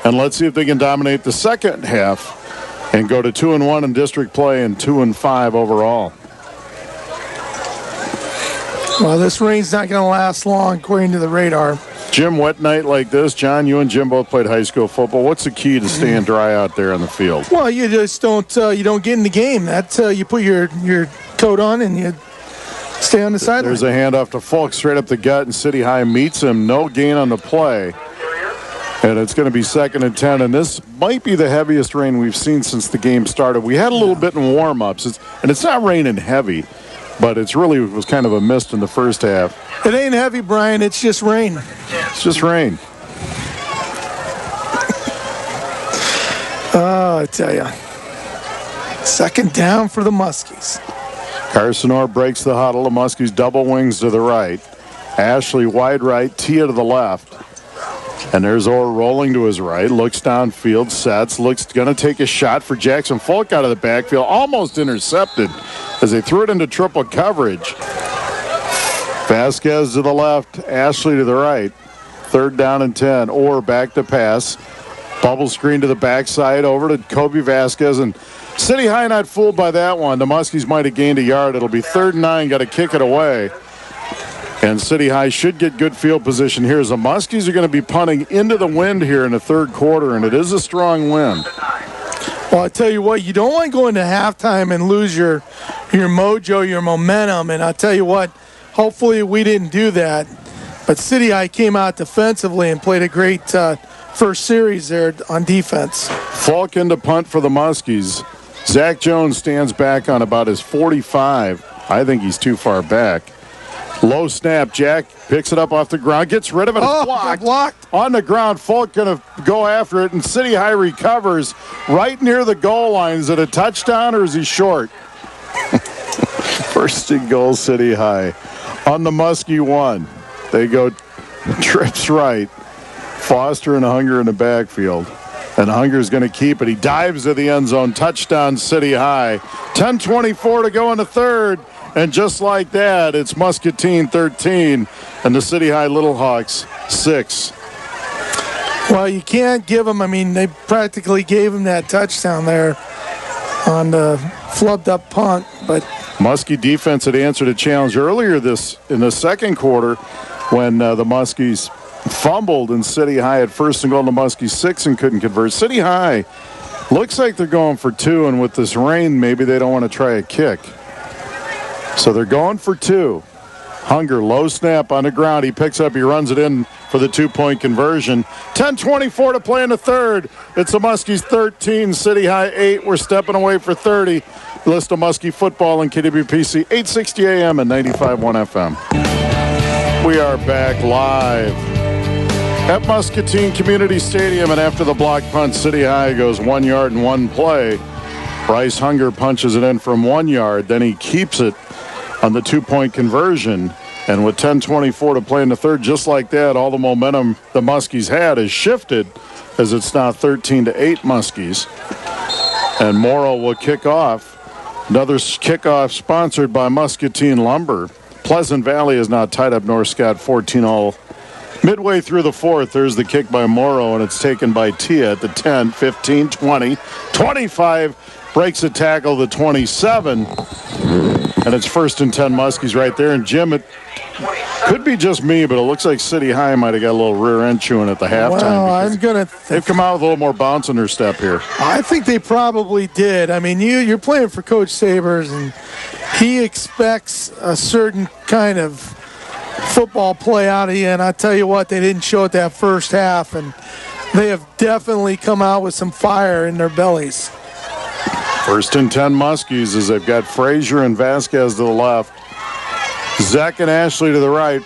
And let's see if they can dominate the second half and go to 2-1 in district play and 2-5 overall. Well, this rain's not going to last long, according to the radar. Jim, wet night like this, John, you and Jim both played high school football. What's the key to staying dry out there on the field? Well, you just don't get in the game. That's you put your coat on and you stay on the sideline. There's a handoff to Falk straight up the gut, and City High meets him. No gain on the play. And it's going to be 2nd and 10, and this might be the heaviest rain we've seen since the game started. We had a little bit in warm-ups, and it's not raining heavy. But it was kind of a mist in the first half. It ain't heavy, Brian. It's just rain. It's just rain. Oh, I tell you. 2nd down for the Muskies. Carson Orr breaks the huddle. The Muskies double wings to the right. Ashley wide right, Tia to the left. And there's Orr rolling to his right, looks downfield, sets, going to take a shot for Jackson Falk out of the backfield, almost intercepted as they threw it into triple coverage. Vasquez to the left, Ashley to the right. 3rd down and 10. Orr back to pass. Bubble screen to the backside, over to Kobe Vasquez, and City High not fooled by that one. The Muskies might have gained a yard. It'll be 3rd and 9, got to kick it away. And City High should get good field position here. As the Muskies are going to be punting into the wind here in the 3rd quarter, and it is a strong wind. Well, I tell you what, you don't want to go into halftime and lose your mojo, your momentum. And I'll tell you what, hopefully we didn't do that. But City High came out defensively and played a great first series there on defense. Falk into punt for the Muskies. Zach Jones stands back on about his 45. I think he's too far back. Low snap. Jack picks it up off the ground, gets rid of it. It's blocked. On the ground. Falk going to go after it, and City High recovers right near the goal line. Is it a touchdown or is he short? First and goal, City High. On the Muskie 1. They go trips right. Foster and Hunger in the backfield. And Hunger's going to keep it. He dives to the end zone. Touchdown, City High. 10:24 to go in the 3rd. And just like that, it's Muscatine 13 and the City High Little Hawks 6. Well, you can't give them, I mean, they practically gave him that touchdown there on the flubbed up punt. But Muskie defense had answered a challenge earlier in the 2nd quarter when the Muskies fumbled and City High had 1st and goal to Muskie 6 and couldn't convert. City High looks like they're going for 2, and with this rain, maybe they don't want to try a kick. So they're going for 2. Hunger, low snap on the ground. He picks up, he runs it in for the 2-point conversion. 10:24 to play in the 3rd. It's the Muskies 13, City High 8. We're stepping away for 30. List of Muskie football in KWPC, 860 AM and 95.1 FM. We are back live at Muscatine Community Stadium, and after the block punt, City High goes 1 yard and 1 play. Bryce Hunger punches it in from 1 yard, then he keeps it on the 2-point conversion. And with 10:24 to play in the 3rd, just like that, all the momentum the Muskies had has shifted as it's now 13-8 Muskies. And Morrow will kick off. Another kickoff sponsored by Muscatine Lumber. Pleasant Valley is now tied up North Scott 14-all. Midway through the 4th, there's the kick by Morrow, and it's taken by Tia at the 10, 15, 20, 25, breaks a tackle, the 27. And it's 1st and 10 Muskies right there. And Jim, it could be just me, but it looks like City High might have got a little rear end chewing at the halftime. Well, they've come out with a little more bounce in their step here. I think they probably did. I mean, you're playing for Coach Sabers, and he expects a certain kind of football play out of you. And I tell you what, they didn't show it that first half, and they have definitely come out with some fire in their bellies. 1st and 10 Muskies as they've got Frazier and Vasquez to the left. Zach and Ashley to the right.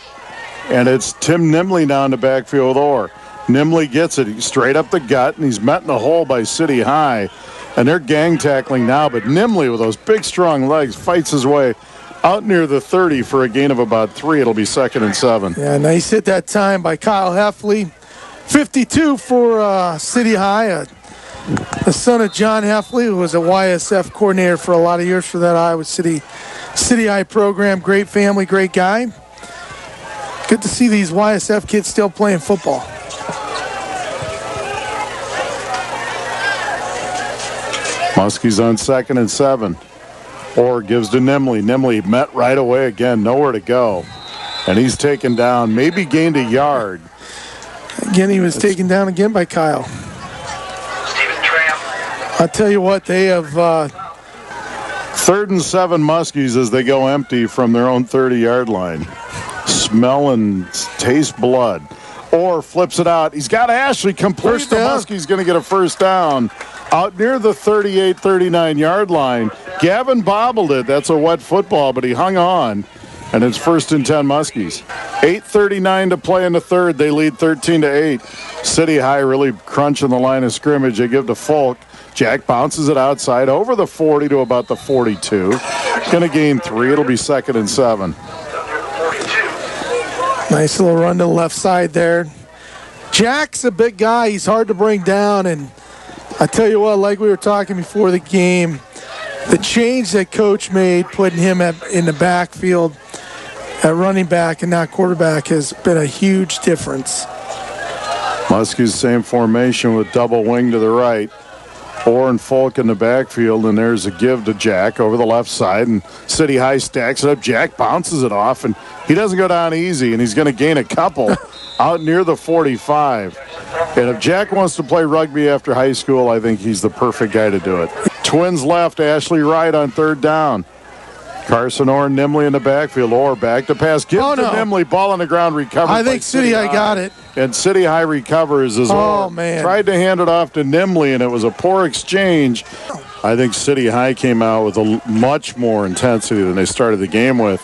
And it's Tim Nimley now in the backfield with Orr. Nimley gets it straight up the gut, and he's met in the hole by City High. And they're gang tackling now, but Nimley with those big, strong legs fights his way out near the 30 for a gain of about 3. It'll be 2nd and 7. Yeah, nice hit that time by Kyle Heffley. 52 for City High. The son of John Heffley, who was a YSF coordinator for a lot of years for that Iowa City High program. Great family, great guy. Good to see these YSF kids still playing football. Muskies on 2nd and 7. Orr gives to Nimley. Nimley met right away again, nowhere to go. And he's taken down, maybe gained a yard. Again, he was taken down again by Kyle. I'll tell you what, they have 3rd and 7 Muskies as they go empty from their own 30-yard line. Smell and taste blood. Orr flips it out. He's got Ashley complete. The Muskies going to get a 1st down out near the 38, 39-yard line. Gavin bobbled it. That's a wet football, but he hung on. And it's 1st and 10 Muskies. 8:39 to play in the 3rd. They lead 13-8. City High really crunching the line of scrimmage. They give to Falk. Jack bounces it outside over the 40 to about the 42. Going to gain 3. It'll be 2nd and 7. Nice little run to the left side there. Jack's a big guy. He's hard to bring down. And I tell you what, like we were talking before the game, the change that Coach made, putting him in the backfield at running back and not quarterback, has been a huge difference. Muskie's same formation with double wing to the right. Orr and Folk in the backfield, and there's a give to Jack over the left side, and City High stacks it up. Jack bounces it off, and he doesn't go down easy, and he's going to gain a couple out near the 45. And if Jack wants to play rugby after high school, I think he's the perfect guy to do it. Twins left, Ashley right on third down. Carson Orr and Nimley in the backfield. Orr back to pass. Gives to Nimley. Ball on the ground. Recovered. I think City High got it. And City High recovers as Orr tried to hand it off to Nimley, and it was a poor exchange. I think City High came out with a much more intensity than they started the game with.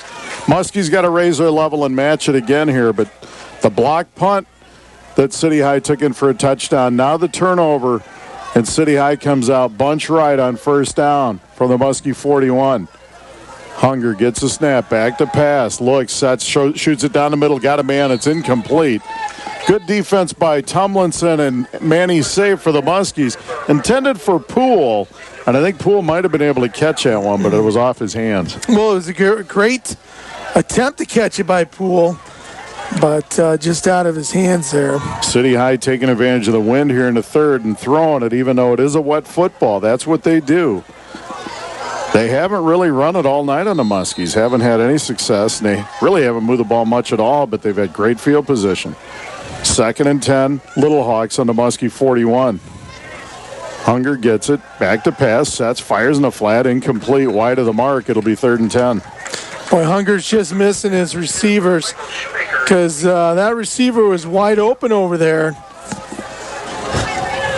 Muskie's got to raise their level and match it again here, but the block punt that City High took in for a touchdown. Now the turnover, and City High comes out bunch right on first down from the Muskie 41. Hunger gets a snap, back to pass, looks, sets, shoots it down the middle, got a man, it's incomplete. Good defense by Tumlinson, and Manny safe for the Muskies. Intended for Poole, and I think Poole might have been able to catch that one, but it was off his hands. Well, it was a great attempt to catch it by Poole, but just out of his hands there. City High taking advantage of the wind here in the third and throwing it, even though it is a wet football. That's what they do. They haven't really run it all night on the Muskies. Haven't had any success. And they really haven't moved the ball much at all, but they've had great field position. 2nd and 10, Little Hawks on the Muskie 41. Hunger gets it, back to pass, sets, fires in the flat, incomplete, wide of the mark. It'll be 3rd and 10. Boy, Hunger's just missing his receivers because that receiver was wide open over there.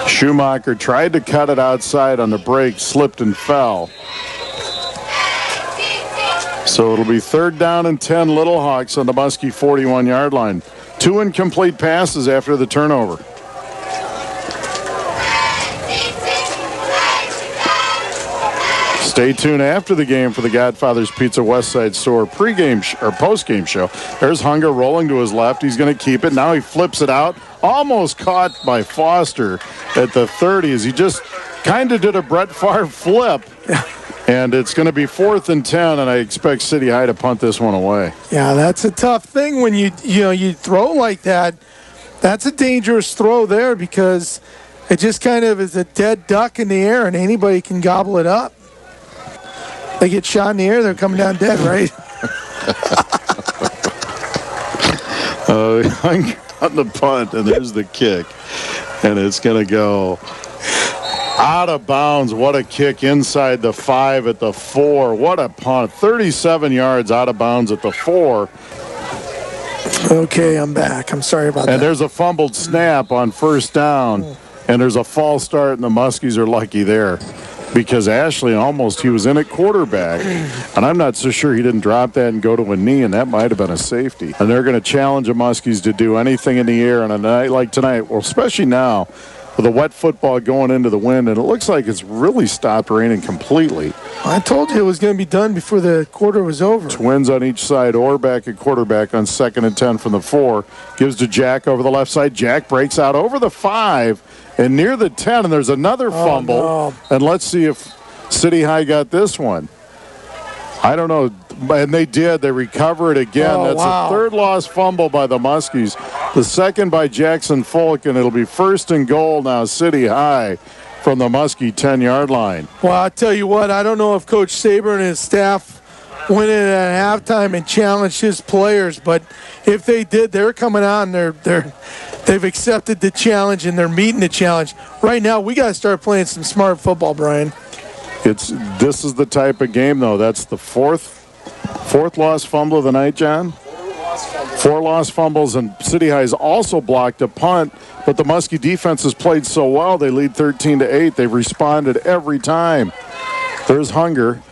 Schumacher tried to cut it outside on the break, slipped and fell. So it'll be 3rd down and 10, Little Hawks on the Muskie 41-yard line. 2 incomplete passes after the turnover. Stay tuned after the game for the Godfather's Pizza West Side Store pregame or postgame show. There's Hunger rolling to his left. He's going to keep it. Now he flips it out. Almost caught by Foster at the 30 as he just kind of did a Brett Favre flip. And it's going to be 4th and 10, and I expect City High to punt this one away. Yeah, that's a tough thing when you throw like that. That's a dangerous throw there because it just kind of is a dead duck in the air, and anybody can gobble it up. They get shot in the air, they're coming down dead, right? On the punt, and there's the kick. And it's going to go out of bounds. What a kick inside the 5 at the 4. What a punt. 37 yards out of bounds at the 4. Okay, I'm back. I'm sorry about that. And there's a fumbled snap on first down, and there's a false start, and the Muskies are lucky there because Ashley he was in at quarterback, and I'm not so sure he didn't drop that and go to a knee, and that might have been a safety. And they're going to challenge the Muskies to do anything in the air on a night like tonight, well, especially now, with a wet football going into the wind, and it looks like it's really stopped raining completely. I told you it was going to be done before the quarter was over. Twins on each side, or back at quarterback on 2nd and 10 from the 4. Gives to Jack over the left side. Jack breaks out over the 5 and near the 10, and there's another fumble. No. And let's see if City High got this one. I don't know. And they did. They recover it again. That's a 3rd lost fumble by the Muskies. The 2nd by Jackson Folk, and it'll be 1st and goal now, City High, from the Muskie 10-yard line. Well, I'll tell you what, I don't know if Coach Saber and his staff went in at halftime and challenged his players, but if they did, they're coming out and they've accepted the challenge and they're meeting the challenge. Right now, we got to start playing some smart football, Brian. This is the type of game, though. That's the fourth lost fumble of the night, John. 4 lost fumbles, and City High's also blocked a punt, but the Muskie defense has played so well, they lead 13-8. They've responded every time. There's Hunger.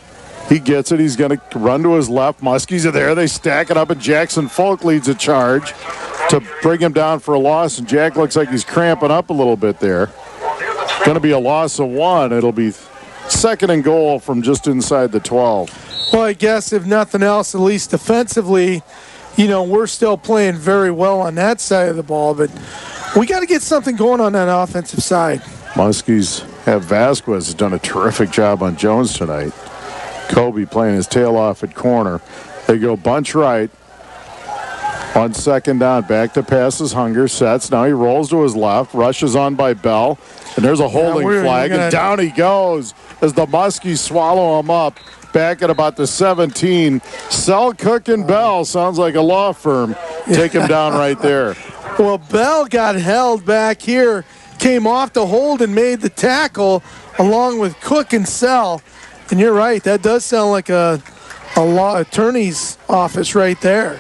He gets it. He's going to run to his left. Muskies are there. They stack it up, and Jackson Folk leads a charge to bring him down for a loss, and Jack looks like he's cramping up a little bit there. Going to be a loss of 1. It'll be 2nd and goal from just inside the 12. Well, I guess if nothing else, at least defensively, we're still playing very well on that side of the ball, but we got to get something going on that offensive side. Muskies have Vasquez has done a terrific job on Jones tonight. Kobe playing his tail off at corner. They go bunch right. On second down, back to passes Hunger, sets. Now he rolls to his left, rushes on by Bell, and there's a holding flag, and down he goes as the Muskies swallow him up back at about the 17. Sell, Cook, and Bell sounds like a law firm. Take him down right there. Well, Bell got held back here, came off the hold and made the tackle along with Cook and Sell. And you're right, that does sound like a law attorney's office right there.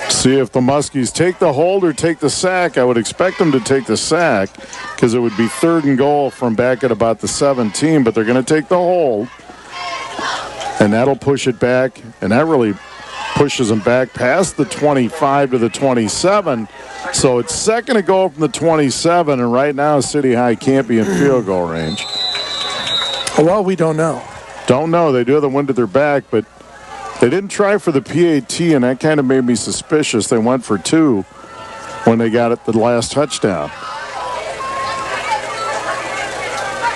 See if the Muskies take the hold or take the sack. I would expect them to take the sack because it would be 3rd and goal from back at about the 17, but they're going to take the hold. And that'll push it back, and that really pushes them back past the 25 to the 27. So it's 2nd and goal from the 27, and right now City High can't be in field goal range. Well, we don't know. Don't know. They do have the wind at their back, but they didn't try for the PAT, and that kind of made me suspicious. They went for 2 when they got it the last touchdown.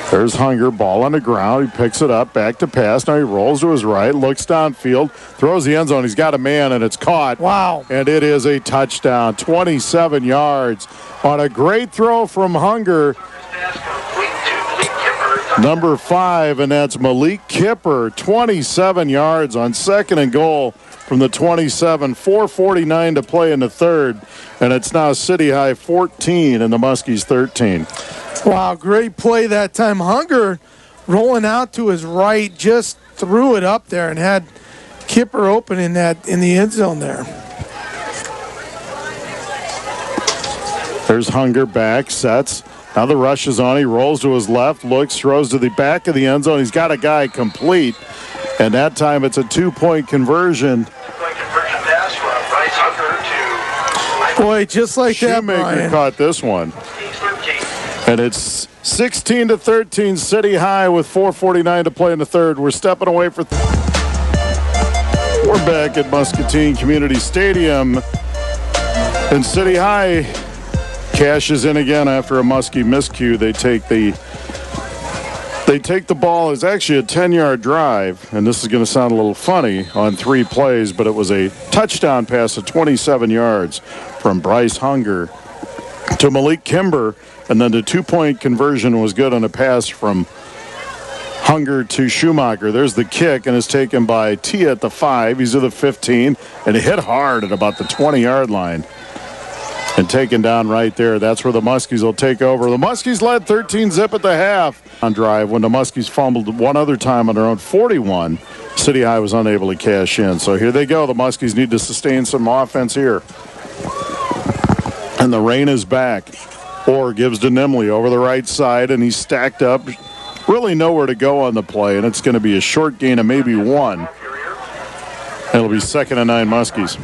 There's Hunger, ball on the ground. He picks it up, back to pass. Now he rolls to his right, looks downfield, throws the end zone. He's got a man, and it's caught. Wow. And it is a touchdown, 27 yards on a great throw from Hunger. Number 5, and that's Malik Kipper, 27 yards on 2nd and goal from the 27. 4:49 to play in the 3rd, and it's now City High 14 and the Muskies 13. Wow, great play that time. Hunger rolling out to his right, just threw it up there and had Kipper open in the end zone there. There's Hunger back, sets. Now the rush is on. He rolls to his left, looks, throws to the back of the end zone. He's got a guy complete, and that time it's a 2-point conversion. Boy, just like that, Brian. Shoemaker caught this one. And it's 16 to 13, City High with 4:49 to play in the 3rd. We're stepping away for. We're back at Muscatine Community Stadium, and City High cashes in again after a Muskie miscue. They take the ball. It's actually a 10-yard drive, and this is going to sound a little funny on 3 plays, but it was a touchdown pass of 27 yards from Bryce Hunger to Malik Kimber, and then the 2-point conversion was good on a pass from Hunger to Schumacher. There's the kick, and it's taken by Tia at the 5. He's at the 15, and it hit hard at about the 20-yard line. And taken down right there. That's where the Muskies will take over. The Muskies led 13-zip at the half on drive when the Muskies fumbled one other time on their own 41. City High was unable to cash in. So here they go. The Muskies need to sustain some offense here. And the rain is back. Orr gives to Nimley over the right side, and he's stacked up. Really nowhere to go on the play, and it's going to be a short gain of maybe 1. It'll be 2nd and 9 Muskies.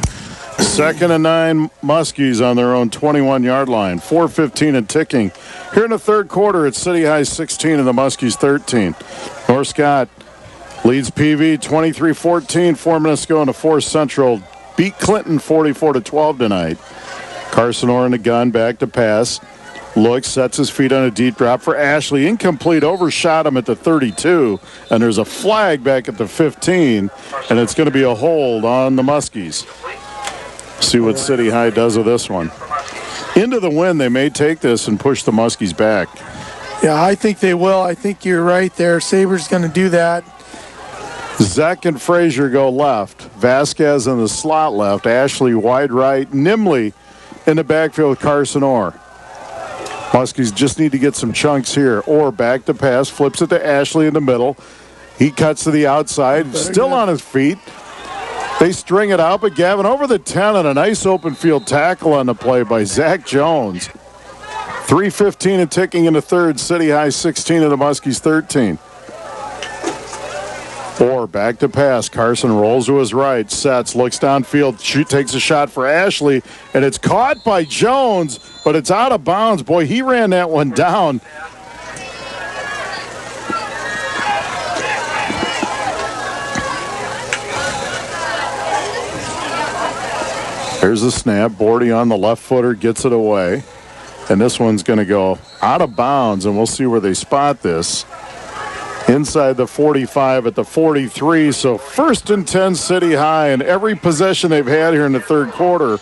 2nd and 9 Muskies on their own 21-yard line. 4:15 and ticking. Here in the 3rd quarter, it's City High 16 and the Muskies 13. North Scott leads PV 23-14. 4 minutes to go in the 4th Central. Beat Clinton 44-12 tonight. Carson Orr in the gun, back to pass. Looks, sets his feet on a deep drop for Ashley. Incomplete, overshot him at the 32. And there's a flag back at the 15. And it's going to be a hold on the Muskies. See what City High does with this one. Into the wind, they may take this and push the Muskies back. Yeah, I think they will. I think you're right there. Saber's going to do that. Zek and Frazier go left. Vasquez in the slot left. Ashley wide right. Nimley in the backfield with Carson Orr. Muskies just need to get some chunks here. Orr back to pass. Flips it to Ashley in the middle. He cuts to the outside. Still on his feet. They string it out, but Gavin over the 10 and a nice open field tackle on the play by Zach Jones. 3:15 and ticking in the 3rd. City High 16 and the Muskies 13. Orr back to pass. Carson rolls to his right, sets, looks downfield, takes a shot for Ashley, and it's caught by Jones, but it's out of bounds. Boy, he ran that one down. Here's the snap. Bordy on the left footer gets it away. And this one's going to go out of bounds, and we'll see where they spot this. inside the 45 at the 43. So 1st and 10 City High, and every possession they've had here in the third quarter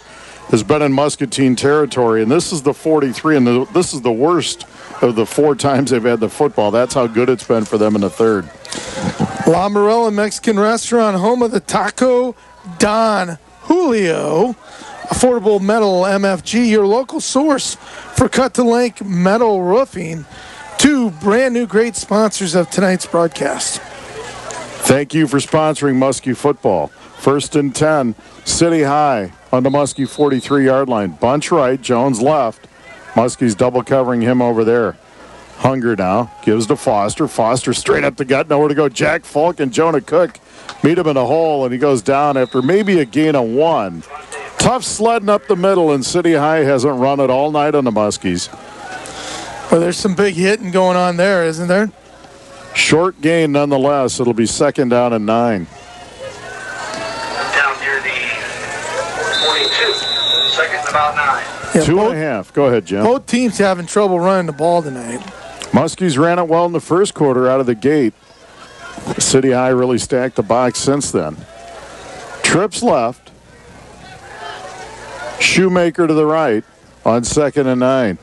has been in Muscatine territory. And this is the 43, and this is the worst of the 4 times they've had the football. That's how good it's been for them in the third. La Morella Mexican Restaurant, home of the Taco Don Julio. Affordable Metal MFG, your local source for cut-to-length metal roofing. 2 brand new great sponsors of tonight's broadcast. Thank you for sponsoring Muskie football. 1st and 10, City High on the Muskie 43-yard line. Bunch right, Jones left. Muskie's double covering him over there. Hunger now, gives to Foster. Foster straight up the gut, nowhere to go. Jack Falk and Jonah Cook meet him in a hole, and he goes down after maybe a gain of 1. Tough sledding up the middle, and City High hasn't run it all night on the Muskies. Well, there's some big hitting going on there, isn't there? Short gain nonetheless. It'll be 2nd down and 9. Down near the 42. 2nd and about 9. Yeah, 2.5. Go ahead, Jim. Both teams having trouble running the ball tonight. Muskies ran it well in the first quarter out of the gate. City High really stacked the box since then. Trips left. Shoemaker to the right on 2nd and 9.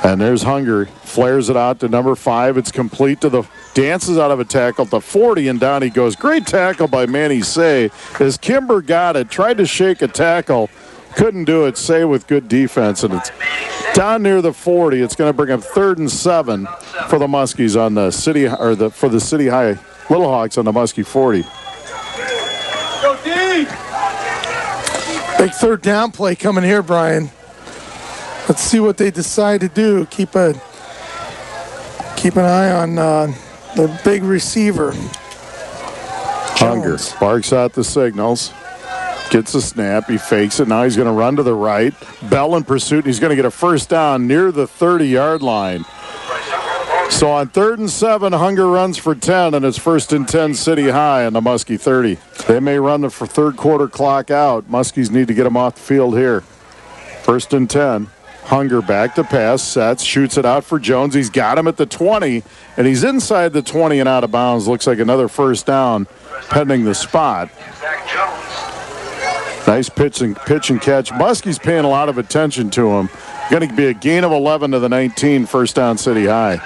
And there's Hunger. Flares it out to number 5. It's complete to the dances out of a tackle to 40, and down he goes. Great tackle by Manny Say as Kimber got it. Tried to shake a tackle. Couldn't do it. Say with good defense, and it's down near the 40. It's going to bring up 3rd and 7 for the Muskies on the City, or for the City High Little Hawks on the Muskie 40. Go D! Big 3rd down play coming here, Brian. Let's see what they decide to do. Keep an eye on the big receiver. Hunger barks out the signals. Gets a snap. He fakes it. Now he's going to run to the right. Bell in pursuit. He's going to get a 1st down near the 30-yard line. So on 3rd and 7, Hunger runs for 10, and it's 1st and 10 City High on the Muskie 30. They may run the third quarter clock out. Muskies need to get them off the field here. 1st and 10. Hunger back to pass, sets, shoots it out for Jones. He's got him at the 20, and he's inside the 20 and out of bounds. Looks like another 1st down pending the spot. Nice pitch and catch. Muskie's paying a lot of attention to him. Going to be a gain of 11 to the 19, 1st down City High.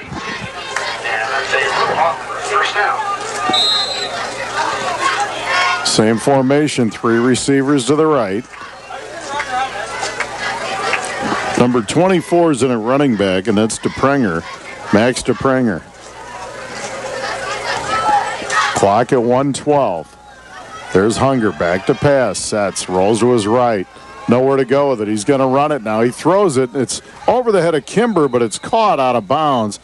Same formation, 3 receivers to the right. Number 24 is in a running back, and that's DePrenger, Max DePrenger. Clock at 1:12. There's Hunger, back to pass, sets, rolls to his right. Nowhere to go with it. He's going to run it now. He throws it. It's over the head of Kimber, but it's caught out of bounds.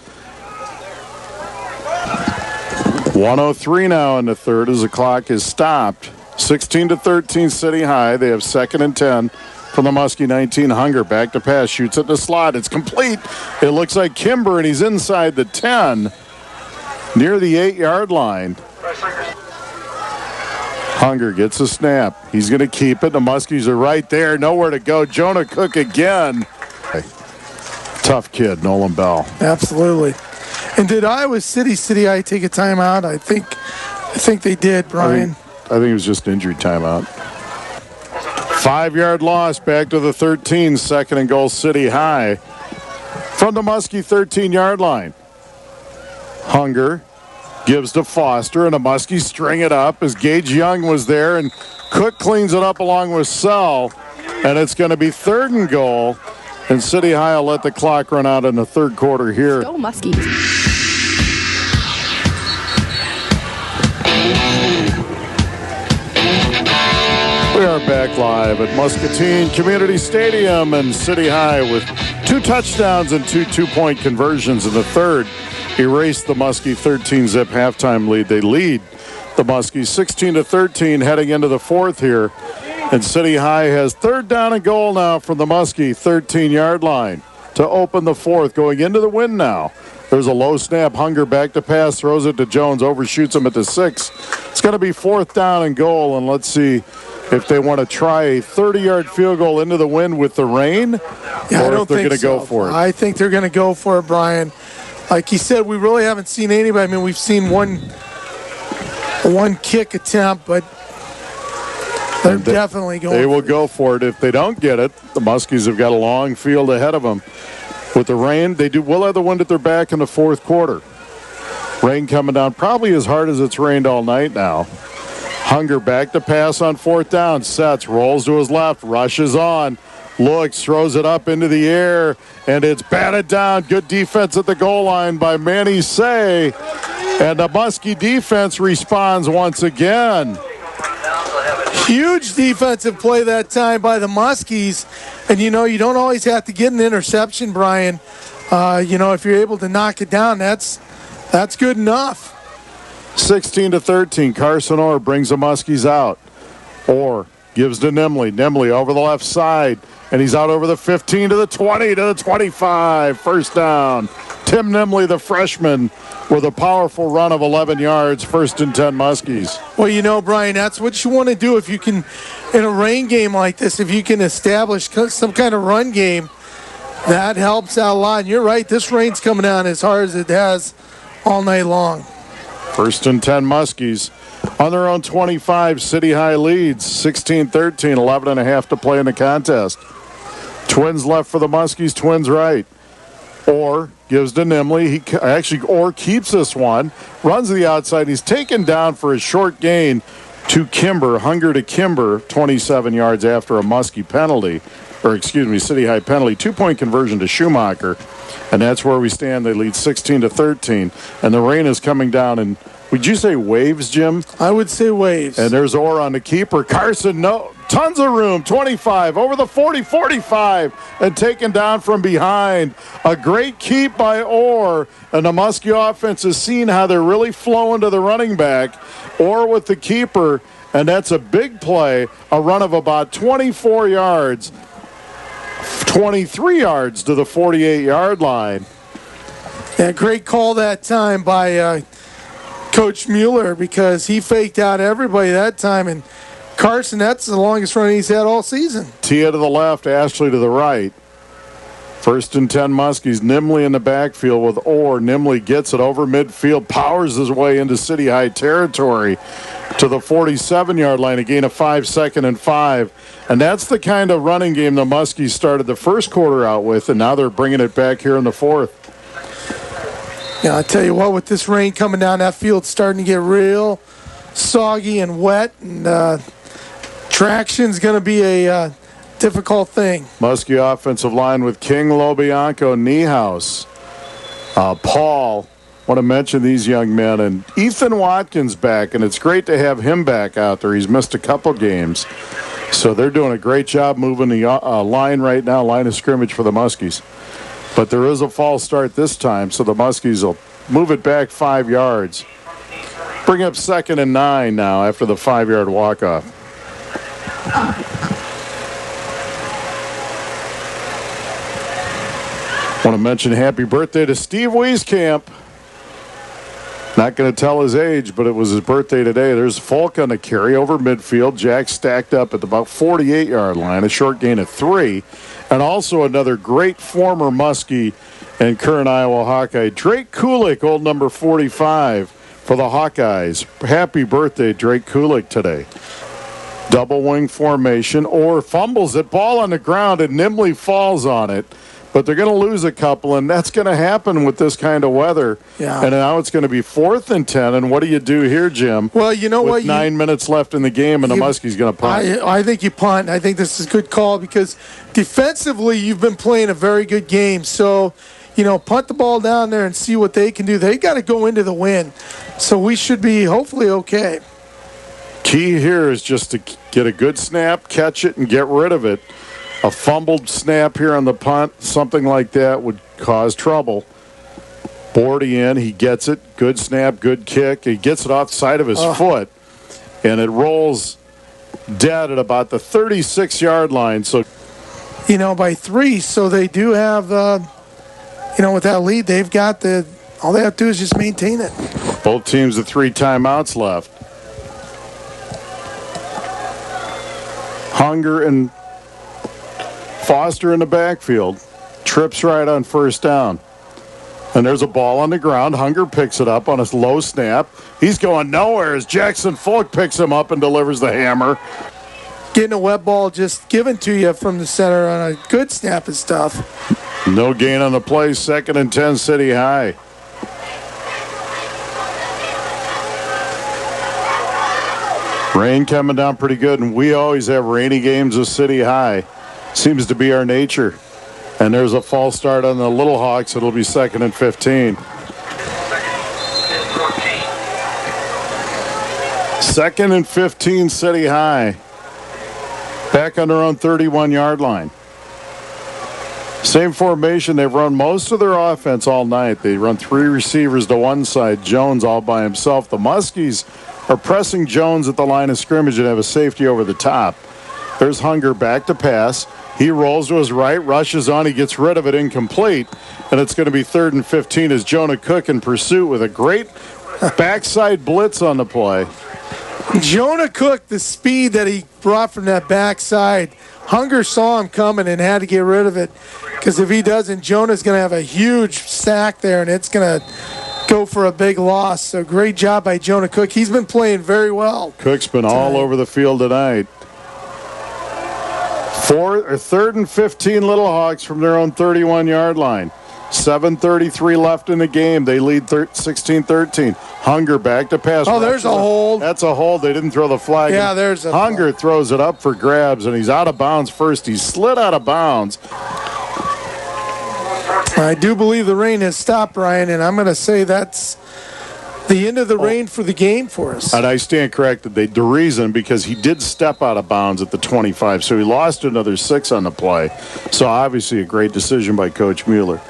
1:03 now in the third as the clock is stopped. 16-13 City High. They have 2nd and 10 from the Muskie 19. Hunger back to pass, shoots at the slot. It's complete. It looks like Kimber, and he's inside the 10 near the 8-yard line. Hunger gets a snap. He's going to keep it. The Muskies are right there. Nowhere to go. Jonah Cook again. Tough kid, Nolan Bell. Absolutely. And did Iowa City High take a timeout? I think they did, Brian. I think it was just injury timeout. 5-yard loss back to the 13. 2nd and goal City High from the Muskie 13-yard line. Hunger gives to Foster, and the Muskies string it up as Gage Young was there, and Cook cleans it up along with Sell, and it's going to be 3rd and goal, and City High will let the clock run out in the third quarter here. Go Muskies. We are back live at Muscatine Community Stadium, and City High with 2 touchdowns and 2 two-point conversions in the third erased the Muskie 13-zip halftime lead. They lead the Muskies 16-13 heading into the fourth here, and City High has 3rd down and goal now from the Muskie 13-yard line to open the fourth, going into the win now. There's a low snap. Hunger back to pass, throws it to Jones, overshoots him at the 6. It's going to be 4th down and goal, and let's see if they want to try a 30-yard field goal into the wind with the rain, yeah, or I don't if they're think going to so. go for it. I think they're going to go for it, Brian. Like he said, we really haven't seen anybody. I mean, we've seen one kick attempt, but they're definitely going. They will go for it. If they don't get it, the Muskies have got a long field ahead of them. With the rain, will have the wind at their back in the fourth quarter. Rain coming down probably as hard as it's rained all night now. Hunger back to pass on fourth down. Sets, rolls to his left, rushes on. Looks, throws it up into the air, and it's batted down. Good defense at the goal line by Manny Say. And the Muskie defense responds once again. Huge defensive play that time by the Muskies. And, you don't always have to get an interception, Brian. If you're able to knock it down, that's good enough. 16-13, Carson Orr brings the Muskies out. Orr gives to Nimley. Nimley over the left side. And he's out over the 15 to the 20 to the 25. First down. Tim Nimley, the freshman, with a powerful run of 11 yards. First and 10 Muskies. Well, Brian, that's what you want to do if you can, in a rain game like this, if you can establish some kind of run game, that helps out a lot. And you're right, this rain's coming down as hard as it has all night long. First and 10 Muskies. On their own 25, City High leads 16-13, 11 and a half to play in the contest. Twins left for the Muskies, twins right. Orr gives to Nimley. Orr keeps this one, runs to the outside. He's taken down for a short gain to Kimber. Hunger to Kimber, 27 yards after a Muskie penalty. City High penalty. 2-point conversion to Schumacher. And that's where we stand. They lead 16-13. And the rain is coming down. And would you say waves, Jim? I would say waves. And there's Orr on the keeper. Carson, tons of room. 25, over the 40, 45. And taken down from behind. A great keep by Orr. And the Muskie offense has seen how they're really flowing to the running back. Orr with the keeper. And that's a big play. A run of about 24 yards. 23 yards to the 48-yard line. Yeah, great call that time by Coach Mueller because he faked out everybody that time. And Carson, that's the longest run he's had all season. Tia to the left, Ashley to the right. First and 10 Muskies. Nimley in the backfield with Orr. Nimley gets it over midfield, powers his way into City High territory to the 47-yard line. A gain of 5, 2nd and 5. And that's the kind of running game the Muskies started the first quarter out with, and now they're bringing it back here in the fourth. Yeah, I tell you what, with this rain coming down, that field's starting to get real soggy and wet, and traction's going to be a difficult thing. Muskie offensive line with King, Lobianco, Niehaus, Paul. Want to mention these young men, and Ethan Watkins back, and it's great to have him back out there. He's missed a couple games. So they're doing a great job moving the line right now, line of scrimmage for the Muskies. But there is a false start this time, so the Muskies will move it back 5 yards. Bring up 2nd and 9 now after the 5-yard walk-off. Want to mention happy birthday to Steve Wieskamp. Not going to tell his age, but it was his birthday today. There's Folk on the carry over midfield. Jack stacked up at about 48-yard line, a short gain of 3. And also another great former Muskie and current Iowa Hawkeye, Drake Kulik, old number 45 for the Hawkeyes. Happy birthday, Drake Kulik, today. Double wing formation, or fumbles it, ball on the ground, and Nimley falls on it. But they're going to lose a couple, and that's going to happen with this kind of weather. Yeah. And now it's going to be 4th and 10. And what do you do here, Jim? Well, you know what? 9 minutes left in the game, and the Muskie's going to punt. I think you punt. I think this is a good call because defensively you've been playing a very good game. So, punt the ball down there and see what they can do. They got to go into the win. So we should be hopefully okay. Key here is just to get a good snap, catch it, and get rid of it. A fumbled snap here on the punt, something like that would cause trouble. Bordy in, he gets it. Good snap, good kick. He gets it off the side of his foot, and it rolls dead at about the 36-yard line. So, by 3, so they do have, with that lead, they've got all they have to do is just maintain it. Both teams with 3 timeouts left. Hunger and Foster in the backfield. Trips right on first down. And there's a ball on the ground. Hunger picks it up on a low snap. He's going nowhere as Jackson Folk picks him up and delivers the hammer. Getting a web ball just given to you from the center on a good snap is tough. No gain on the play. 2nd and 10, City High. Rain coming down pretty good, and we always have rainy games with City High. Seems to be our nature. And there's a false start on the Little Hawks. It'll be 2nd and 15. 2nd and 15, City High. Back on their own 31-yard line. Same formation they've run most of their offense all night. They run 3 receivers to one side, Jones all by himself. The Muskies are pressing Jones at the line of scrimmage and have a safety over the top. There's Hunger back to pass. He rolls to his right, rushes on, he gets rid of it, incomplete. And it's going to be 3rd and 15 as Jonah Cook in pursuit with a great backside blitz on the play. Jonah Cook, the speed that he brought from that backside, Hunger saw him coming and had to get rid of it. Because if he doesn't, Jonah's going to have a huge sack there, and it's going to go for a big loss. So great job by Jonah Cook. He's been playing very well. Cook's been all over the field tonight. 3rd and 15 Little Hawks from their own 31-yard line. 7:33 left in the game. They lead 16-13. Hunger back to pass. Oh, there's a hold. That's a hold. They didn't throw the flag. Yeah, there's a Hunger throws it up for grabs, and he's out of bounds first. He slid out of bounds. I do believe the rain has stopped, Ryan, and I'm going to say that's the end of the rain for the game for us. And I stand corrected. The reason, because he did step out of bounds at the 25, so he lost another 6 on the play. So obviously a great decision by Coach Mueller.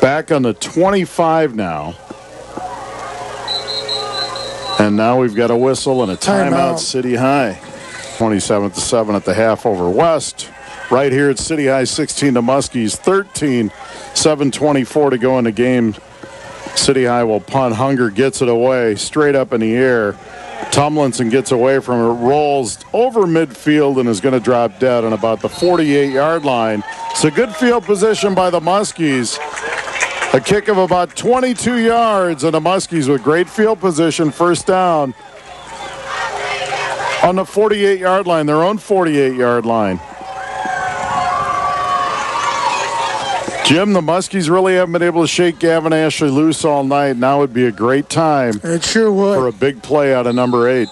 Back on the 25 now. And now we've got a whistle and a timeout, City High. 27-7 at the half over West. Right here at City High, 16 to Muskies, 13, 7:24 to go in the game. City High will punt. Hunger gets it away, straight up in the air. Tomlinson gets away from it, rolls over midfield, and is going to drop dead on about the 48-yard line. It's a good field position by the Muskies. A kick of about 22 yards, and the Muskies with great field position, first down on the 48-yard line, their own 48-yard line. Jim, the Muskies really haven't been able to shake Gavin Ashley loose all night. Now would be a great time. It sure would. For a big play out of number 8.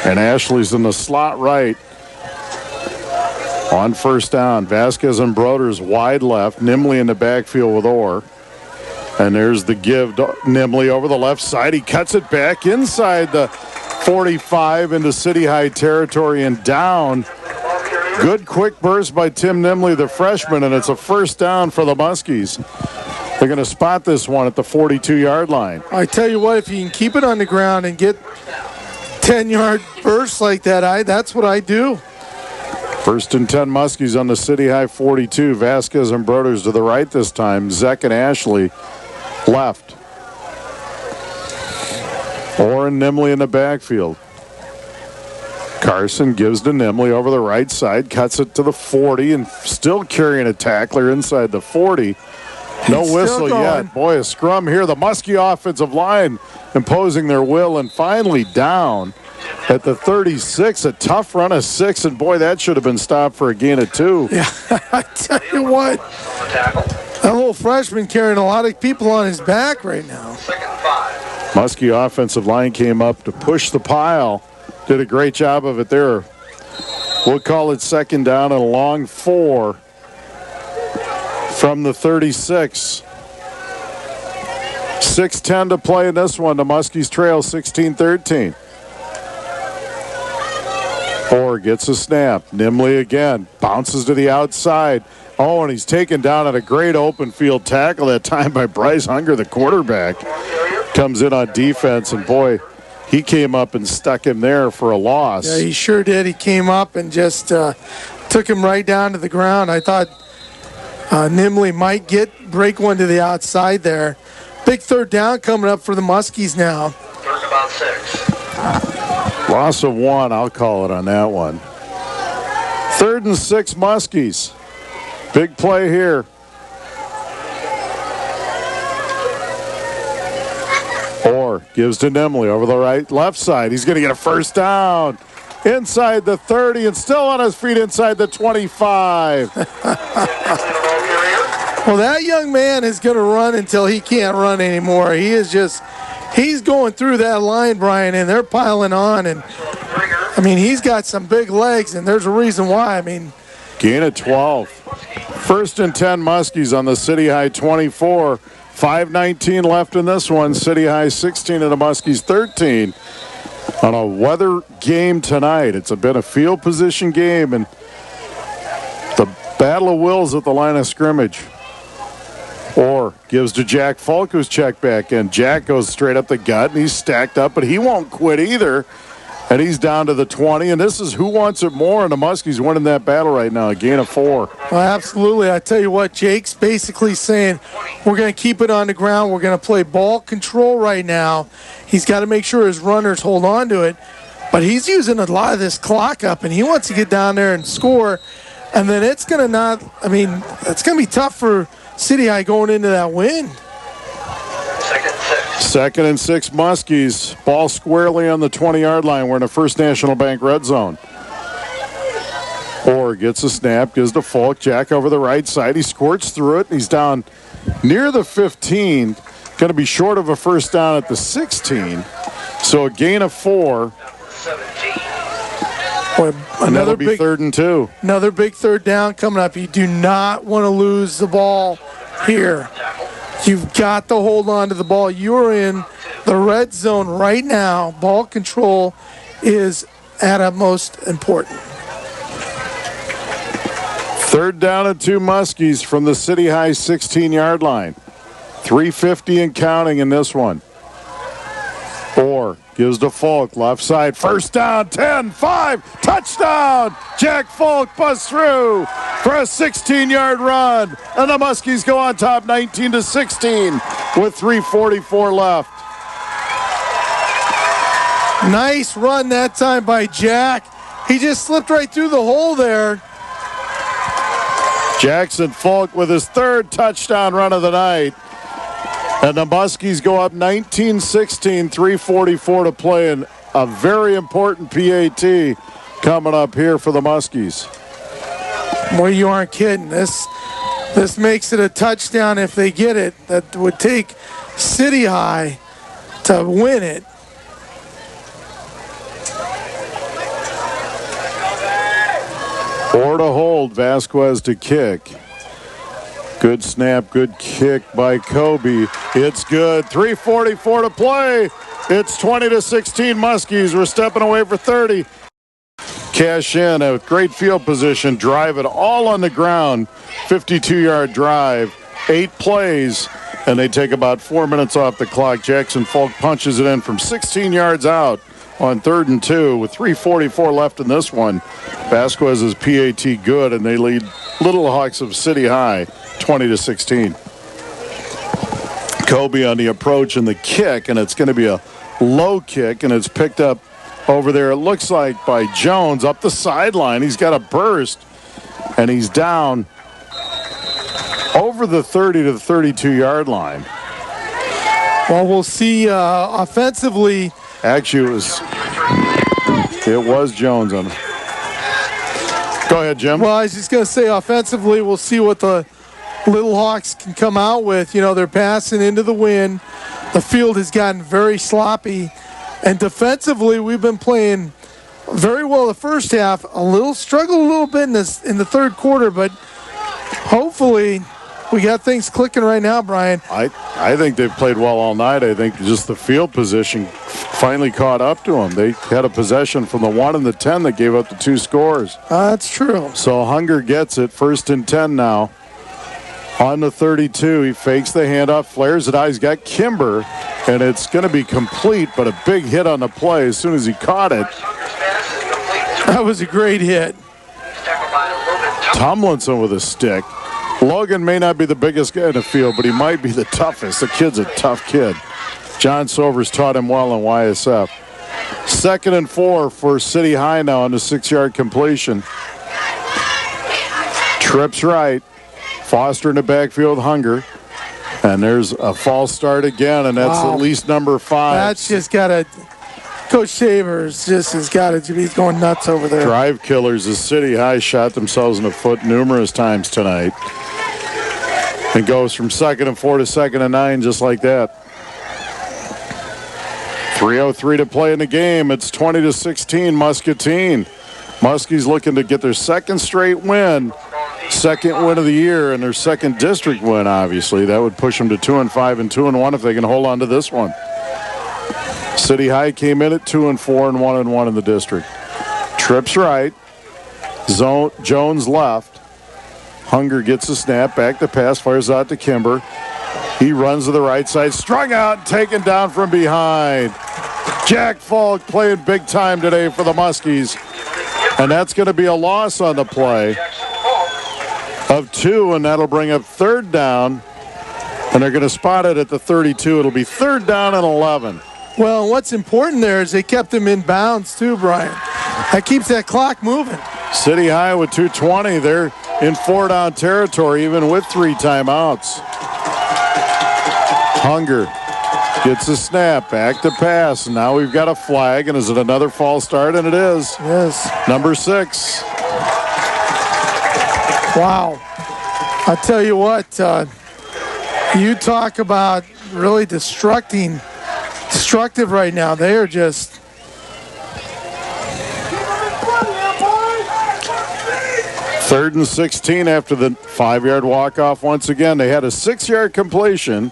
And Ashley's in the slot right. On first down, Vasquez and Broders wide left. Nimley in the backfield with Orr. And there's the give to Nimley over the left side. He cuts it back inside the 45 into City High territory and down. Good quick burst by Tim Nimley, the freshman, and it's a first down for the Muskies. They're going to spot this one at the 42-yard line. I tell you what, if you can keep it on the ground and get 10-yard bursts like that, that's what I do. First and 10 Muskies on the City High 42. Vasquez and Broders to the right this time. Zek and Ashley left. Orr and Nimley in the backfield. Carson gives to Nimley over the right side, cuts it to the 40, and still carrying a tackler inside the 40. No whistle yet. Boy, a scrum here. The Muskie offensive line imposing their will, and finally down at the 36. A tough run of 6, and boy, that should have been stopped for a gain of 2. Yeah, I tell you what, that little freshman carrying a lot of people on his back right now. Muskie offensive line came up to push the pile. Did a great job of it there. We'll call it second down and a long 4 from the 36. 6:10 to play in this one. The Muskies trail 16-13. Orr gets a snap. Nimley again. Bounces to the outside. Oh, and he's taken down at a great open field tackle that time by Bryce Hunger, the quarterback. Comes in on defense, and boy, he came up and stuck him there for a loss. Yeah, he sure did. He came up and just took him right down to the ground. I thought Nimley might break one to the outside there. Big third down coming up for the Muskies now. First about 6. Loss of 1, I'll call it on that one. 3rd and 6 Muskies. Big play here. Orr gives to Nimley over the left side. He's going to get a first down. Inside the 30 and still on his feet inside the 25. Well, that young man is going to run until he can't run anymore. He's going through that line, Brian, and they're piling on. And, I mean, he's got some big legs, and there's a reason why. I mean, gain of 12. First and 10 Muskies on the City High 24. 5:19 left in this one. City High 16 and the Muskies 13. On a weather game tonight. It's been a field position game, and the battle of wills at the line of scrimmage. Orr gives to Jack Falk, who's checked back in. Jack goes straight up the gut, and he's stacked up, but he won't quit either. And he's down to the 20, and this is who wants it more, and the Muskies winning that battle right now, a gain of 4. Well, absolutely. I tell you what, Jake's basically saying we're going to keep it on the ground. We're going to play ball control right now. He's got to make sure his runners hold on to it, but he's using a lot of this clock up, and he wants to get down there and score, and then it's going to it's going to be tough for City High going into that win. Second and 6 Muskies. Ball squarely on the 20-yard line. We're in the First National Bank red zone. Orr gets a snap, gives to Falk. Jack over the right side. He squirts through it, and he's down near the 15. Going to be short of a first down at the 16. So a gain of 4. Boy, another big 3rd and 2. Another big third down coming up. You do not want to lose the ball here. You've got to hold on to the ball. You're in the red zone right now. Ball control is at a most important. 3rd down and 2 Muskies from the City High 16-yard line. 3:50 and counting in this one. Orr gives to Falk, left side, first down, 10, 5, touchdown! Jack Falk busts through for a 16-yard run, and the Muskies go on top 19-16 with 3:44 left. Nice run that time by Jack. He just slipped right through the hole there. Jackson Falk with his 3rd touchdown run of the night. And the Muskies go up 19-16, 3:44 to play, and a very important PAT coming up here for the Muskies. Boy, you aren't kidding. This makes it a touchdown if they get it. That would take City High to win it. Orr to hold, Vasquez to kick. Good snap, good kick by Kobe. It's good. 3:44 to play. It's 20-16 Muskies. We're stepping away for 30. Cash in a great field position. Drive it all on the ground. 52-yard drive. 8 plays. And they take about 4 minutes off the clock. Jackson Falk punches it in from 16 yards out on 3rd and 2 with 3:44 left in this one. Vasquez's PAT good, and they lead Little Hawks of City High 20-16. Kobe on the approach and the kick, and it's going to be a low kick, and it's picked up over there, it looks like, by Jones up the sideline. He's got a burst, and he's down over the 30 to the 32-yard line. Well, we'll see offensively. Actually, it was Jones on. Go ahead, Jim. Well, I was just going to say offensively, we'll see what the Little Hawks can come out with. You know, they're passing into the wind. The field has gotten very sloppy. And defensively, we've been playing very well the first half. Struggled a little bit in the third quarter, but hopefully we got things clicking right now, Brian. I think they've played well all night. I think just the field position finally caught up to them. They had a possession from the 1 and the 10 that gave up the 2 scores. That's true. So Hunger gets it. 1st and 10 now. On the 32, he fakes the handoff, flares it out. He's got Kimber, and it's going to be complete, but a big hit on the play as soon as he caught it. That was a great hit. Tomlinson with a stick. Logan may not be the biggest guy in the field, but he might be the toughest. The kid's a tough kid. John Sovers taught him well in YSF. 2nd and 4 for City High now on the 6-yard completion. Trips right. Foster in the backfield, Hunger. And there's a false start again, and that's at least number 5. That's just got to – Coach Shavers just has got to – he's going nuts over there. Drive killers. The City High shot themselves in the foot numerous times tonight. It goes from 2nd and 4 to 2nd and 9 just like that. 3:03 to play in the game. It's 20-16 Muscatine. Muskies looking to get their second straight win, second win of the year, and their second district win, obviously. That would push them to 2-5 and 2-1 if they can hold on to this one. City High came in at 2-4 and 1-1 in the district. Trips right. Jones left. Hunger gets a snap, back to pass, fires out to Kimber. He runs to the right side, strung out, and taken down from behind. Jack Falk playing big time today for the Muskies. And that's going to be a loss on the play of 2, and that'll bring up 3rd down. And they're going to spot it at the 32. It'll be 3rd down and 11. Well, what's important there is they kept him in bounds too, Brian. That keeps that clock moving. City High with 2:20. They're in 4-down territory, even with 3 timeouts. Hunger gets a snap, back to pass. Now we've got a flag, and is it another false start? And it is. Yes. Number 6. Wow. I'll tell you what, you talk about really destructive right now. They are just... Third and 16 after the 5-yard walk-off once again. They had a 6-yard completion,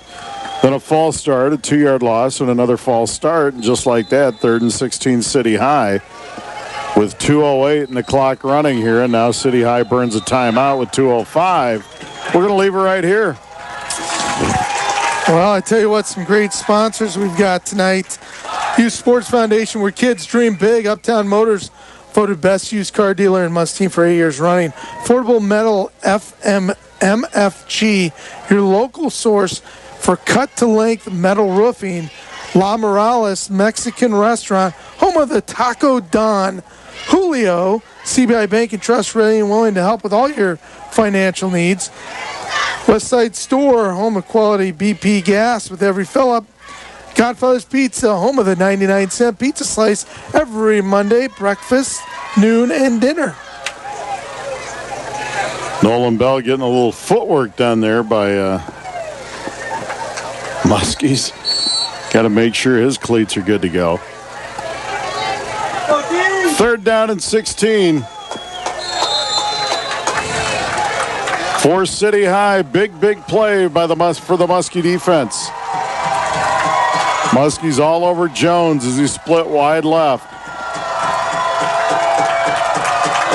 then a false start, a 2-yard loss, and another false start. And just like that, 3rd and 16 City High with 2:08 and the clock running here. And now City High burns a timeout with 2:05. We're going to leave it right here. Well, I tell you what, some great sponsors we've got tonight. Youth Sports Foundation, where kids dream big. Uptown Motors, voted best used car dealer in Muscatine for 8 years running. Affordable Metal MFG, your local source for cut-to-length metal roofing. La Morales Mexican Restaurant, home of the Taco Don. Julio, CBI Bank and Trust, ready and willing to help with all your financial needs. Westside Store, home of quality BP gas with every fill-up. Godfather's Pizza, home of the 99-cent pizza slice every Monday, breakfast, noon, and dinner. Nolan Bell getting a little footwork done there by Muskies. Got to make sure his cleats are good to go. 3rd down and 16. For City High, big play by for the Muskie defense. Muskie's all over Jones as he split wide left.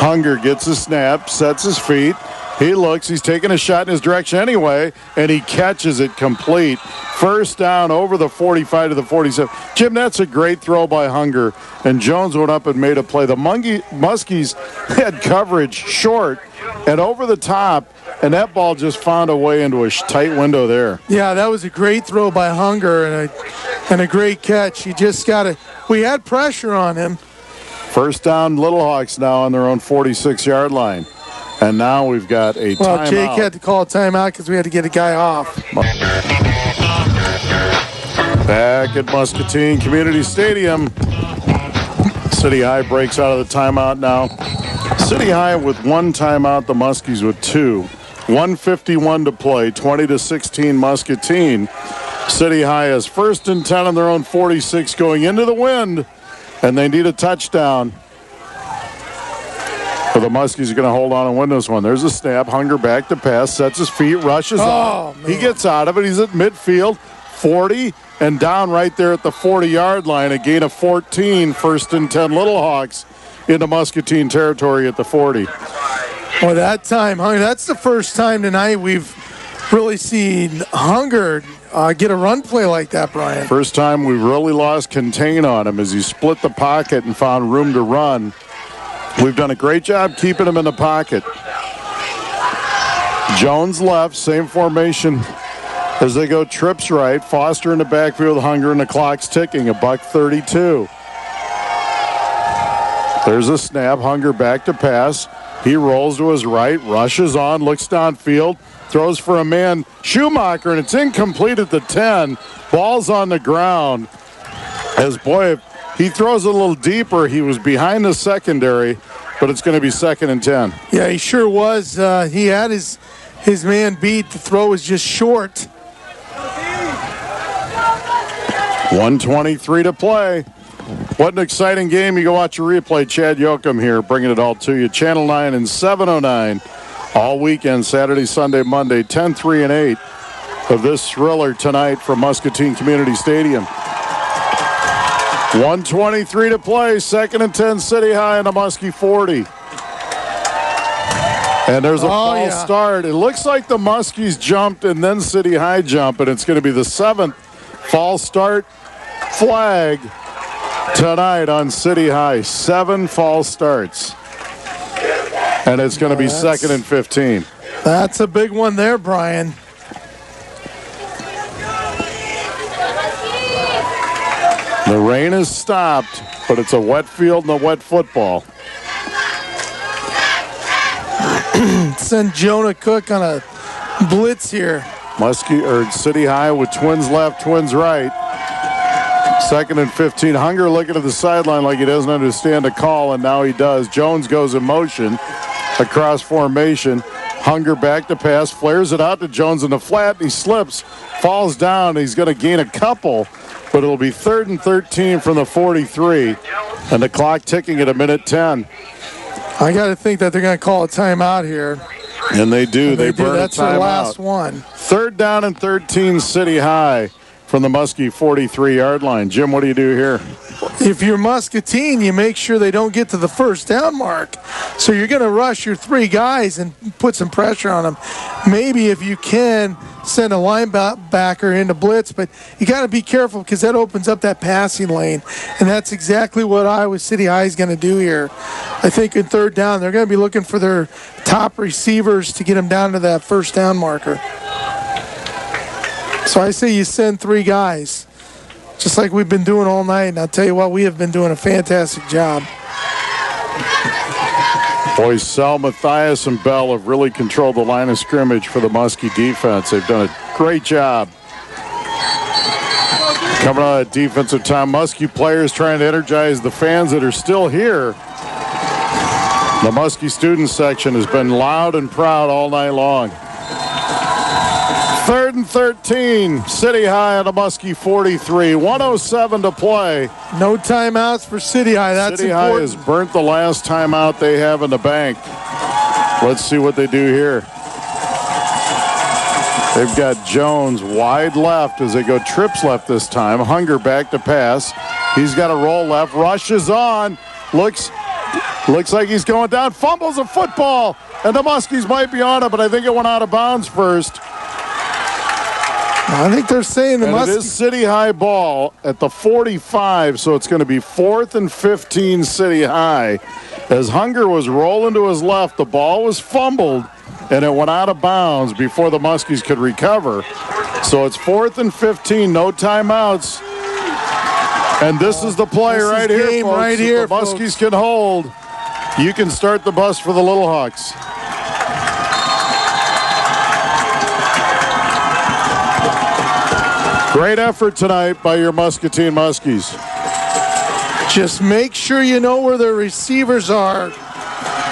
Hunger gets a snap, sets his feet. He looks, he's taking a shot in his direction anyway, and he catches it complete. 1st down over the 45 to the 47. Jim, that's a great throw by Hunger, and Jones went up and made a play. The Muskies had coverage short and over the top, and that ball just found a way into a tight window there. Yeah, that was a great throw by Hunger and a great catch. He just got it. We had pressure on him. 1st down, Little Hawks now on their own 46-yard line. And now we've got a timeout. Well, Jake had to call a timeout because we had to get a guy off. Back at Muscatine Community Stadium. City High breaks out of the timeout now. City High with 1 timeout, the Muskies with 2. 1:51 to play, 20-16 Muscatine. City High has 1st and 10 on their own 46 going into the wind, and they need a touchdown. But the Muskies are going to hold on and win this one. There's a snap. Hunger back to pass, sets his feet, rushes up. He gets out of it. He's at midfield, 40, and down right there at the 40-yard line. A gain of 14, 1st and 10 Little Hawks into Muscatine territory at the 40. Well, that time, Hunger, that's the first time tonight we've really seen Hunger get a run play like that, Brian. First time we really lost contain on him as he split the pocket and found room to run. We've done a great job keeping him in the pocket. Jones left, same formation as they go trips right. Foster in the backfield, Hunger, and the clock's ticking, $1:32. There's a snap, Hunger back to pass. He rolls to his right, rushes on, looks downfield, throws for a man, Schumacher, and it's incomplete at the 10. Ball's on the ground. As boy, if he throws a little deeper, he was behind the secondary, but it's going to be 2nd and 10. Yeah, he sure was. He had his man beat. The throw was just short. 1:23 to play. What an exciting game. You go watch a replay. Chad Yoakum here bringing it all to you. Channel 9 and 709 all weekend, Saturday, Sunday, Monday, 10, 3, and 8 of this thriller tonight from Muscatine Community Stadium. 1:23 to play. 2nd and 10 City High in the Muskie 40. And there's a false start. It looks like the Muskies jumped and then City High jumped, and it's going to be the 7th false start flag tonight on City High. 7 false starts. And it's going to be 2nd and 15. That's a big one there, Brian. The rain has stopped, but it's a wet field and a wet football. Send Jonah Cook on a blitz here. Muskie or City High with twins left, twins right. 2nd and 15. Hunger looking at the sideline like he doesn't understand a call, and now he does. Jones goes in motion across formation. Hunger back to pass, flares it out to Jones in the flat, and he slips, falls down. He's going to gain a couple, but it'll be 3rd and 13 from the 43, and the clock ticking at 1:10. I got to think that they're going to call a timeout here. And they do. They burn That's a timeout. their last one. 3rd down and 13, City High from the Muskie 43-yard line. Jim, what do you do here? If you're Muscatine, you make sure they don't get to the 1st down mark. So you're going to rush your 3 guys and put some pressure on them. Maybe if you can, send a linebacker into blitz, but you got to be careful because that opens up that passing lane, and that's exactly what Iowa City High is going to do here. I think in 3rd down, they're going to be looking for their top receivers to get them down to that 1st down marker. So I say you send 3 guys, just like we've been doing all night, and I'll tell you what, we have been doing a fantastic job. Boys, Sal, Mathias, and Bell have really controlled the line of scrimmage for the Muskie defense. They've done a great job. Coming out of defensive time, Muskie players trying to energize the fans that are still here. The Muskie student section has been loud and proud all night long. 3rd and 13, City High on the Muskie 43. 1:07 to play. No timeouts for City High. That's City important. High has burnt the last timeout they have in the bank. Let's see what they do here. They've got Jones wide left as they go trips left this time. Hunger back to pass. He's got a roll left. Rushes on. Looks like he's going down. Fumbles a football. And the Muskies might be on it, but I think it went out of bounds first. I think they're saying the Muskies. It is City High ball at the 45, so it's going to be 4th and 15 City High. As Hunger was rolling to his left, the ball was fumbled, and it went out of bounds before the Muskies could recover. So it's 4th and 15, no timeouts. And this is the play right here, folks. Right here, if the Muskies can hold, you can start the bus for the Little Hawks. Great effort tonight by your Muscatine Muskies. Just make sure you know where their receivers are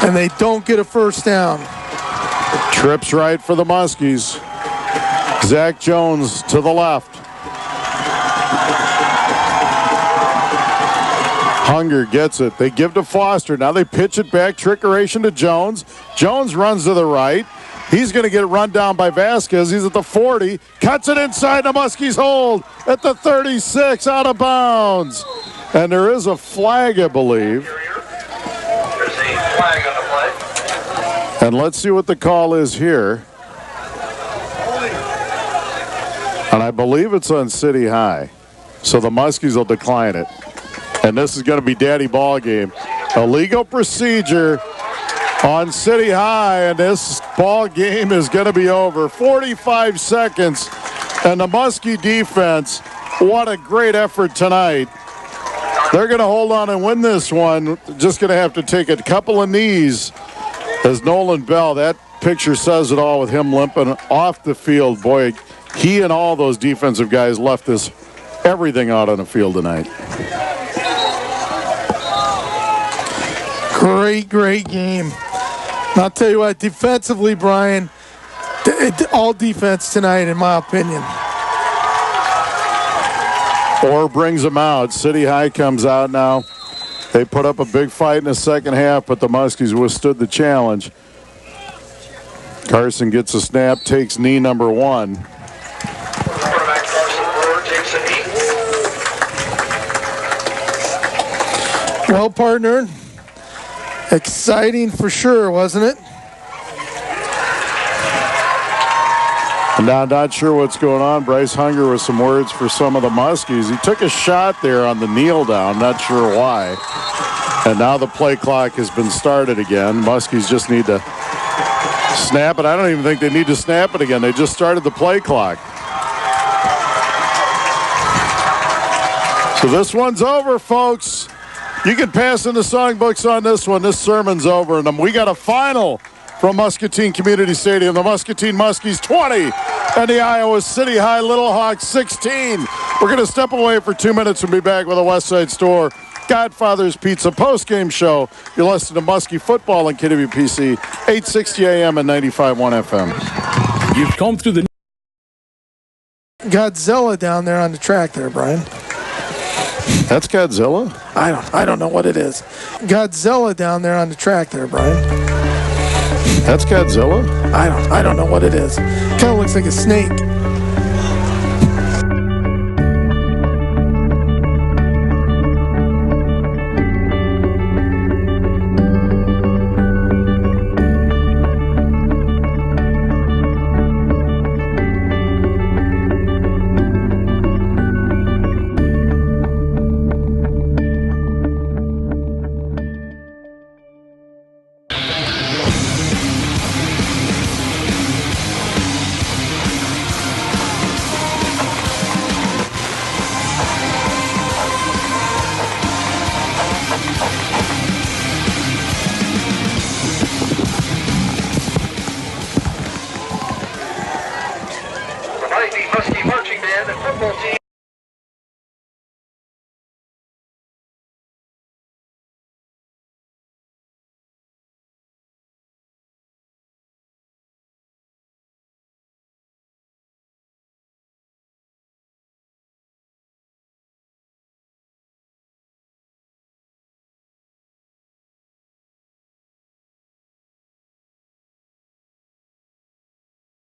and they don't get a 1st down. Trips right for the Muskies. Zach Jones to the left. Hunger gets it. They give to Foster. Now they pitch it back. Trickeration to Jones. Jones runs to the right. He's going to get run down by Vasquez. He's at the 40. Cuts it inside. The Muskies hold at the 36, out of bounds. And there is a flag, I believe. There's a flag on the play. And let's see what the call is here. And I believe it's on City High. So the Muskies will decline it. And this is going to be daddy ball game. Illegal procedure on City High, and this ball game is going to be over. 45 seconds, and the Muskie defense, what a great effort tonight. They're going to hold on and win this one. Just going to have to take a couple of knees As Nolan Bell, that picture says it all with him limping off the field. Boy, he and all those defensive guys left this everything out on the field tonight. Great game. And I'll tell you what, defensively, Brian, all defense tonight, in my opinion. Orr brings them out. City High comes out now. They put up a big fight in the second half, but the Muskies withstood the challenge. Carson gets a snap, takes knee number 1. Quarterback Carson Orr takes a knee. Well, partner, exciting for sure, wasn't it? And now not sure what's going on. Bryce Hunger with some words for some of the Muskies. He took a shot there on the kneel down, not sure why. And now the play clock has been started again. Muskies just need to snap it. I don't even think they need to snap it again. They just started the play clock. So this one's over, folks. You can pass in the songbooks on this one. This sermon's over. And we got a final from Muscatine Community Stadium. The Muscatine Muskies 20 and the Iowa City High Little Hawks 16. We're going to step away for 2 minutes and be back with a West Side Store Godfather's Pizza post-game show. You're listening to Muskie Football on KWPC 860 AM and 95.1 FM. You've come through the Godzilla down there on the track there, Brian. That's Godzilla? I don't know what it is. Godzilla down there on the track there, Brian. That's Godzilla? I don't know what it is. Kind of looks like a snake.